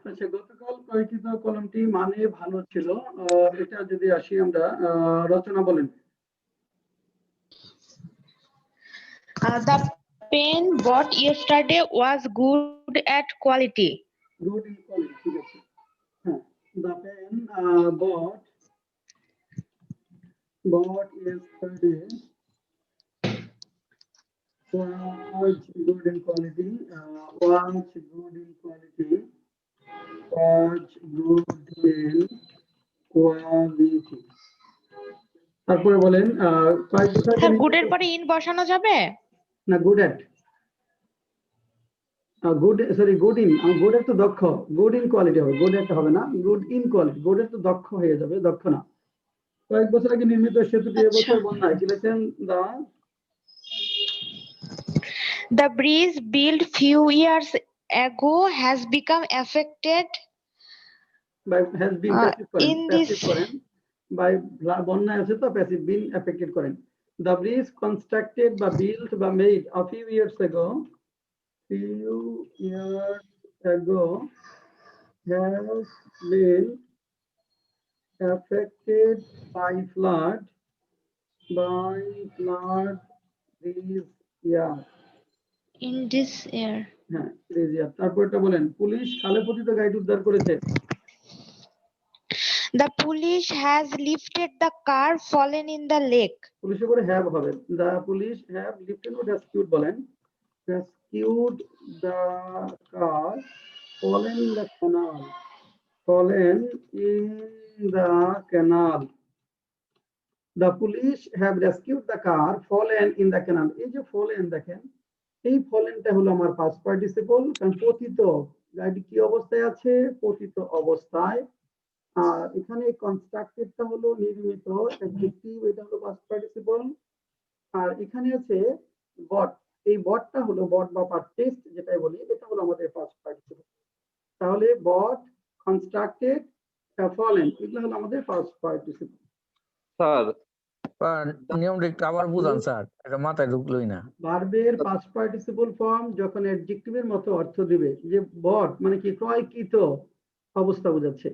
আচ্ছা, গতকাল পরিচিত কলমটি মানে ভালো ছিল। এটা যদি আসি আমরা, রচনা বলেন। The pen bought yesterday was good at quality. Good in quality, ঠিক আছে। হ্যাঁ, the pen bought yesterday was good in quality. Was good in quality. Was good in quality. তারপরে বলেন কয়েক বছর আগে স্যার গুডের পরে ইন বসানো যাবে? না, good at, good, sorry, good in, good এর তো দক্ষ, গুড ইন কোয়ালিটি হবে, গুড এট হবে না, গুড ইন কোয়ালিটি, গুড এর তো দক্ষ হয়ে যাবে, দক্ষ না। কয়েক বছর আগে নির্মিত সেতুটি এবছর বন্যায়, কি লিখেন? The bridge built few years ago has become affected has been passive করেন, in passive this করেন, by বন্যায় আছে তো passive been affected করেন। The bridge constructed বা built বা made a few years ago has been affected by flood this year. in this year. হ্যাঁ রেজিয়া, তারপরটা বলেন, পুলিশ খালে পতিত গাড়িটি উদ্ধার করেছে। The police has lifted the car fallen in the lake. পুলিশের করে হ্যাভ হবে, দা পুলিশ হ্যাভ লিফটেড ও রেস্কিউড বলেন, rescued the car fallen in the canal, fallen in the canal. The police have rescued the car fallen in the canal. এই যে fallen দেখেন, এই ফলেনটা হলো আমার পাস্ট পার্টিসিপল, কারণ পতিত গাড়ি কি অবস্থায় আছে, পতিত অবস্থায়। আর এখানে কনস্ট্রাক্টেডটা হলো নির্মিত অ্যাডজেক্টিভ, এটা হলো পাস্ট পার্টিসিপল। আর এখানে আছে বট, এই বটটা হলো বট বা পারচেজড যেটাই বলি, এটা হলো আমাদের পাস্ট পার্টিসিপল। তাহলে বট, কনস্ট্রাক্টেড, ফলেন, এগুলো হলো আমাদের পাস্ট পার্টিসিপল। স্যার নিয়মটা একটু আবার বুঝান স্যার, এটা মাথায় ঢুকলোই না। ভার্বের পাস্ট পার্টিসিপল ফর্ম যখন অ্যাডজেক্টিভের মতো অর্থ দিবে, যে বট মানে কি ক্রয়কৃত অবস্থা বোঝাচ্ছে,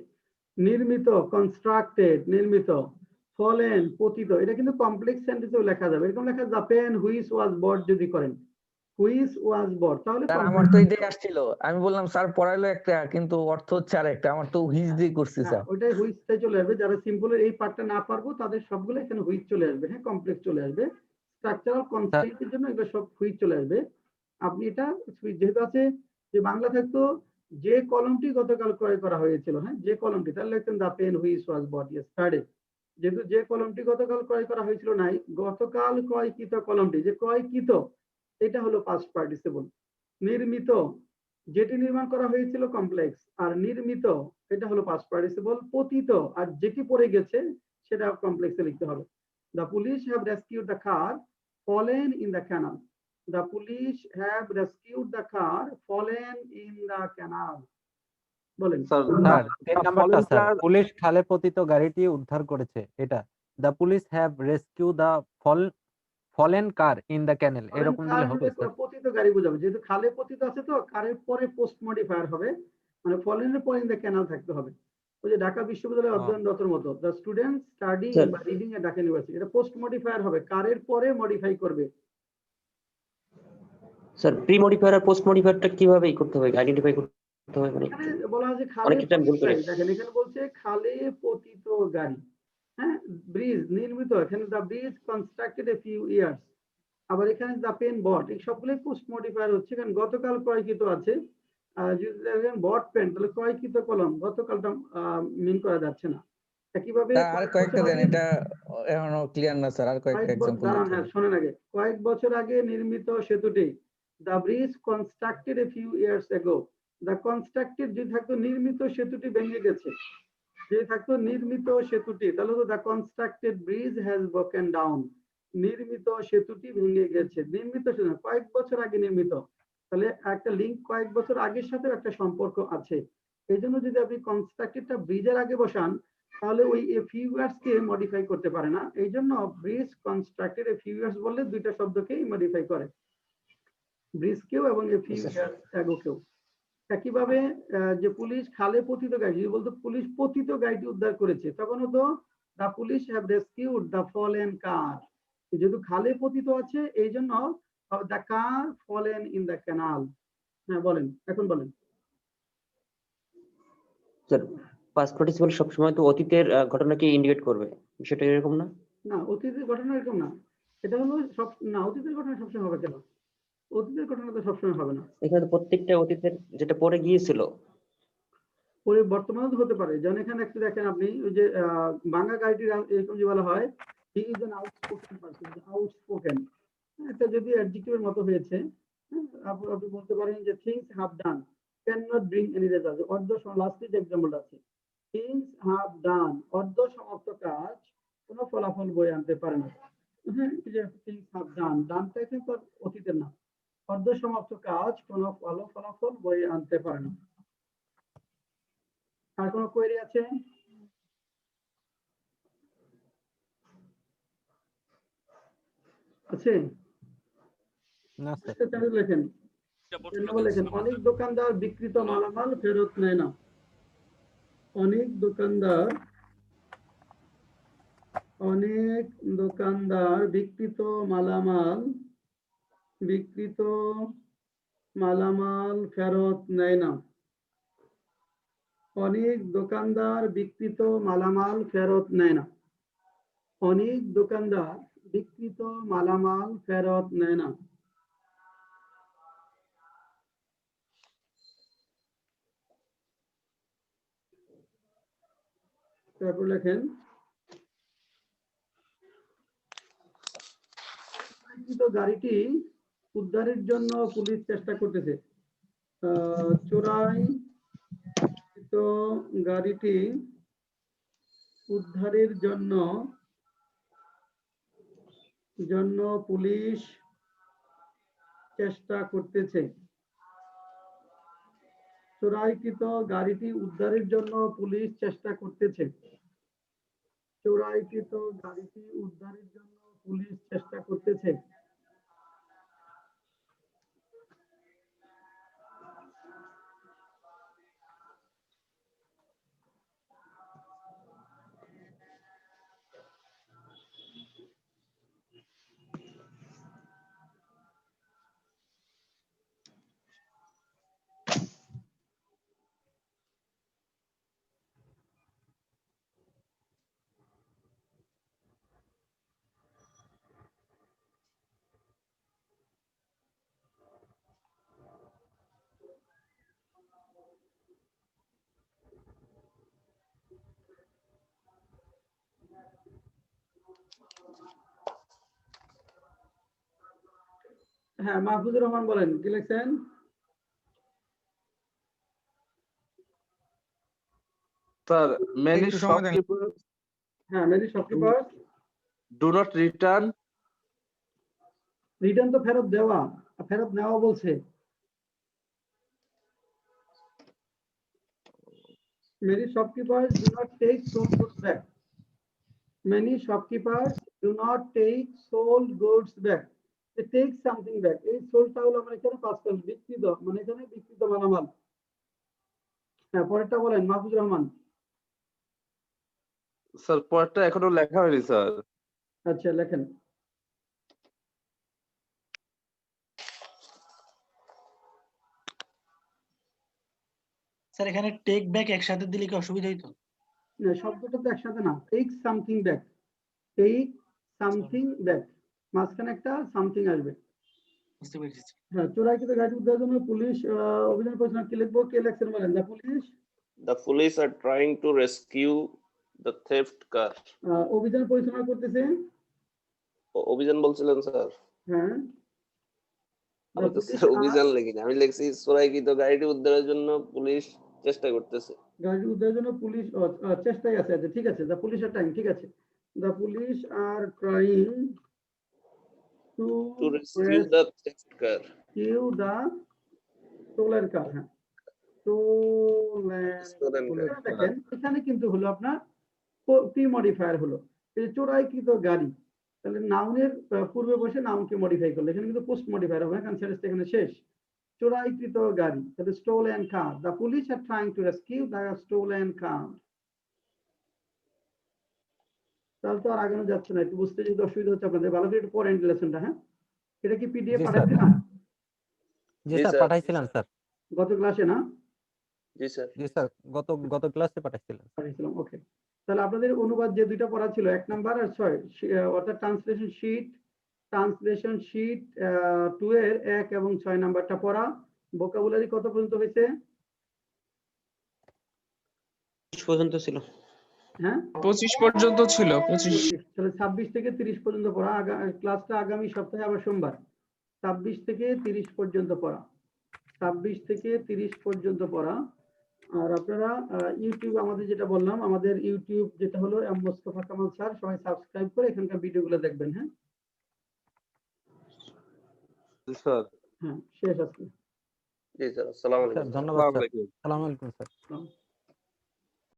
নির্মিত কনস্ট্রাক্টেড নির্মিত, ফলেন পতিত, এটা কিন্তু কমপ্লেক্স সেন্টেন্সেও লেখা যাবে। এরকম লেখা দ্য পেন হুইচ ওয়াজ বট যদি করেন, হুইচ ওয়াজ বট, তাহলে স্যার আমার তো এটাই আসছিল, আমি বললাম স্যার পড়াইলো একটা কিন্তু অর্থ হচ্ছে আরেকটা, আমার তো হুইচ দিয়ে করছি স্যার। ওইটাই হুইচটাই চলে আসবে। যারা সিম্পলের এই পার্টটা না পারবো তাদের সবগুলো এখানে হুইচ চলে আসবে। হ্যাঁ কমপ্লেক্স চলে আসবে, স্ট্রাকচারাল কনস্ট্রেন্টের জন্য এগুলো সব হুইচ চলে আসবে। আপনি এটা যেহেতু আছে যে বাংলা থাকতো যে কলমটি গতকাল ক্রয় করা হয়েছিল, হ্যাঁ যে কলমটি, তাহলে লিখতেন the pen which was bought, yes থার্ডে। যেহেতু যে কলমটি গতকাল ক্রয় করা হয়েছিল নাই, গতকাল ক্রয়কৃত কলমটি, যে ক্রয়কৃত এটা হলো পাস্ট পার্টিসিপল। নির্মিত যেটি নির্মাণ করা হয়েছিল কমপ্লেক্স, আর নির্মিত এটা হলো পাস্ট পার্টিসিপল। পতিত আর যেটি পড়ে গেছে সেটা কমপ্লেক্সে লিখতে হবে। The police have rescued the car fallen in the canal, the police have rescued the car fallen in the canal. বলেন স্যার 10 নাম্বারটা স্যার, পুলিশ খালে পতিত গাড়িটি উদ্ধার করেছে, এটা the police have rescue the fallen car in the canal, এরকম দিলে হবে স্যার? পতিত গাড়ি বোঝাবে, যেহেতু খালে পতিত আছে তো কারের পরে পোস্ট মডিফায়ার হবে, মানে ফলেনের পরে ইন দ্য ক্যানাল থাকতে হবে। ওই যে ঢাকা বিশ্ববিদ্যালয়ের অধ্যয়নরতর মতো, দ্য স্টুডেন্ট স্টাডিং বা রিডিং এ ঢাকা ইউনিভার্সিটি, এটা পোস্ট মডিফায়ার হবে, কারের পরে মডিফাই করবে। স্যার প্রি মডিফায়ার আর পোস্ট মডিফায়ারটা কিভাবে করতে হবে, আইডেন্টিফাই করতে হবে? মানে এখানে বলা আছে খালে অনেক ক্ষেত্রে আমি ভুল করি। দেখেন এখানে বলছে খালে পতিত গাড়ি, হ্যাঁ ব্রিজ নির্মিত, এখানে the bridge constructed a few years, আবার এখানে দ্য পেন বট, এই সবগুলোই পোস্ট মডিফায়ার হচ্ছে, কারণ গতকাল ক্রয়কৃত আছে। যদি দেখেন বট পেন, তাহলে ক্রয়কৃত কলম, গতকালটা মিন করা যাচ্ছে না। একইভাবে আর কয়েকটা দেন, এটা এখনো ক্লিয়ার না স্যার, আর কয়েকটা এক্সাম্পল দিতে। হ্যাঁ শোনেন আগে, কয়েক বছর আগে নির্মিত সেতুটি, the bridge constructed a few years ago, the constructed যদি থাকতো নির্মিত সেতুটি ভেঙে গেছে, যদি থাকতো নির্মিত সেতুটি, তাহলে তো the constructed bridge has broken down, নির্মিত সেতুটি ভেঙে গেছে। নির্মিত সেতু কয়েক বছর আগে নির্মিত, তাহলে একটা লিঙ্ক কয়েক বছর আগের সাথে একটা সম্পর্ক আছে। এই জন্য যদি আপনি কনস্ট্রাক্টেডটা ব্রিজের আগে বসান, তাহলে ওই a few years K modify করতে পারে না। এই জন্য bridge constructed a few years বললে দুইটা শব্দকেই মডিফাই করে, ব্রিজ কেও এবং এ ফিউ ইয়ার্স এগো কেও। একইভাবে যে পুলিশ খালে পতিত গাড়ি, যদি বলতো পুলিশ পতিত গাড়িটি উদ্ধার করেছে, তখন হতো the police have rescued the fallen car. যেহেতু খালে পতিত আছে এই জন্য the car fallen in the canal. হ্যাঁ বলেন, এখন বলেন। স্যার পাস্ট পার্টিসিপল সবসময় তো অতীতের ঘটনাকে ইন্ডিকেট করবে, বিষয়টা এরকম না? না অতীতের ঘটনা এরকম না, এটা হলো সব না, অতীতের ঘটনা সবসময় হবে কেন? অতীতের ঘটনা তো সবসময় হবে না। এখানে তো প্রত্যেকটা অতীতের যেটা পরে গিয়েছিল পরে বর্তমানেও হতে পারে। যেমন এখানে একটু দেখেন আপনি, ওই যে ভাঙা গাড়িটির এরকম যে বলা হয় he is an outspoken person, outspoken, এটা যদি অ্যাডজেক্টিভের মতো হয়েছে, আপনি বলতে পারেন যে things have done can not bring any result, অর্ধ লাস্টে যে এক্সাম্পল আছে, থিংস হ্যাভ ডান অর্ধ সমাপ্ত কাজ কোনো ফলাফল বয়ে আনতে পারে না। হ্যাঁ যে থিংস হ্যাভ ডান, ডানটা কিন্তু অতীতের না, অর্ধ সমাপ্ত কাজ কোনো ফলাফল বয়ে আনতে পারে না। আর কোনো কোয়েরি আছে? আছে না স্যার। তাহলে লেখেন, লেখেন অনেক দোকানদার বিক্রিত মালামাল ফেরত নেয় না। অনেক দোকানদার বিক্রিত মালামাল মালামাল ফেরত নেয় না। অনেক দোকানদার বিক্রিত মালামাল ফেরত নেয় না। অনেক দোকানদার বিক্রিত মালামাল ফেরত নেয় না। তারপর লেখেন গাড়িটি উদ্ধারের জন্য পুলিশ চেষ্টা করতেছে। চোরাইকৃত গাড়িটি উদ্ধারের জন্য পুলিশ চেষ্টা করতেছে। চোরাইকৃত গাড়িটি উদ্ধারের জন্য পুলিশ চেষ্টা করতেছে। চোরাইকৃত গাড়িটি উদ্ধারের জন্য পুলিশ চেষ্টা করতেছে। হ্যাঁ, মাহফুজুর রহমান বলেন, কি লিখছেন? স্যার many shopkeepers হ্যাঁ, many shopkeepers do not return return তো ফেরত দেওয়া, ফেরত নেওয়া বলছে। Many shopkeepers do not take sold goods back. Many shopkeepers do not take sold goods back. They take something back. এই সোল্ডটা হলো আমরা এখানে পাস করব, বিক্রিত মানে এখানে বিক্রিত মালামাল। হ্যাঁ, পরেরটা বলেন মাহফুজুর রহমান। স্যার পরেরটা এখনো লেখা হয়নি স্যার। আচ্ছা, লেখেন। স্যার এখানে টেক ব্যাক একসাথে দিলে কি অসুবিধা হইতো? না, শব্দটা তো একসাথে না। Take something back, take something back, মাঝখানে একটা সামথিং আসবে। বুঝতে পেরেছি। হ্যাঁ, চোরাইকৃত গাড়ি উদ্ধারের জন্য পুলিশ অভিযান পরিচালনা কি লিখবো? কে লেখছেন বলেন? The police are trying to rescue the theft car. অভিযান পরিচালনা করতেছে। অভিযান বলছিলেন স্যার? হ্যাঁ, আমি তো স্যার অভিযান লিখিনি, আমি লিখছি চোরাইকৃত গাড়িটি উদ্ধারের জন্য পুলিশ চেষ্টা করতেছে। গাড়ি উদ্ধারের জন্য পুলিশ চেষ্টায় আছে। আচ্ছা, ঠিক আছে, দ্য পুলিশ আর ট্রাইং, ঠিক আছে, the police are trying two rescue the theft car. the stolen car। হ্যাঁ, দেখেন এখানে কিন্তু হলো আপনার প্রি মডিফায়ার হলো, এই চোরাইকৃত গাড়ি, তাহলে নাউনের পূর্বে বসে নাউনকে মডিফাই করলে এখানে কিন্তু পোস্ট মডিফায়ার হবে, কারণ সেটা এখানে শেষ। চোরাইকৃত গাড়ি, তাহলে stolen car. The police are trying to rescue the stolen car. তাহলে তো আর আগানো যাচ্ছে না, একটু বুঝতে যদি অসুবিধা হচ্ছে আপনাদের, ভালো করে একটু পড়েন লেসনটা। হ্যাঁ, এটা কি পিডিএফ পাঠাইছিলাম? জি স্যার, পাঠাইছিলাম স্যার গত ক্লাসে না? জি স্যার, জি স্যার, গত ক্লাসে পাঠাইছিলাম। ওকে, তাহলে আপনাদের অনুবাদ যে দুইটা পড়া ছিল 1 নাম্বার আর 6, অর্থাৎ ট্রান্সলেশন শিট 2 এর 1 এবং 6 নাম্বারটা পড়া। ভোকাবুলারি কত পর্যন্ত হয়েছে? 25 পর্যন্ত ছিল। হ্যাঁ, 25 পর্যন্ত ছিল। 25 তাহলে 26 থেকে 30 পর্যন্ত পড়া। ক্লাসটা আগামী সপ্তাহে আবার সোমবার। 26 থেকে 30 পর্যন্ত পড়া, 26 থেকে 30 পর্যন্ত পড়া। আর আপনারা ইউটিউব, আমাদের যেটা বললাম, আমাদের ইউটিউব যেটা হলো মোস্তফা কামাল স্যার, সবাই সাবস্ক্রাইব করে এখানকার ভিডিওগুলো দেখবেন। হ্যাঁ স্যার, হ্যাঁ, শেষ আজকে। জি স্যার, আসসালামু আলাইকুম। ধন্যবাদ স্যার। আসসালামু আলাইকুম স্যার।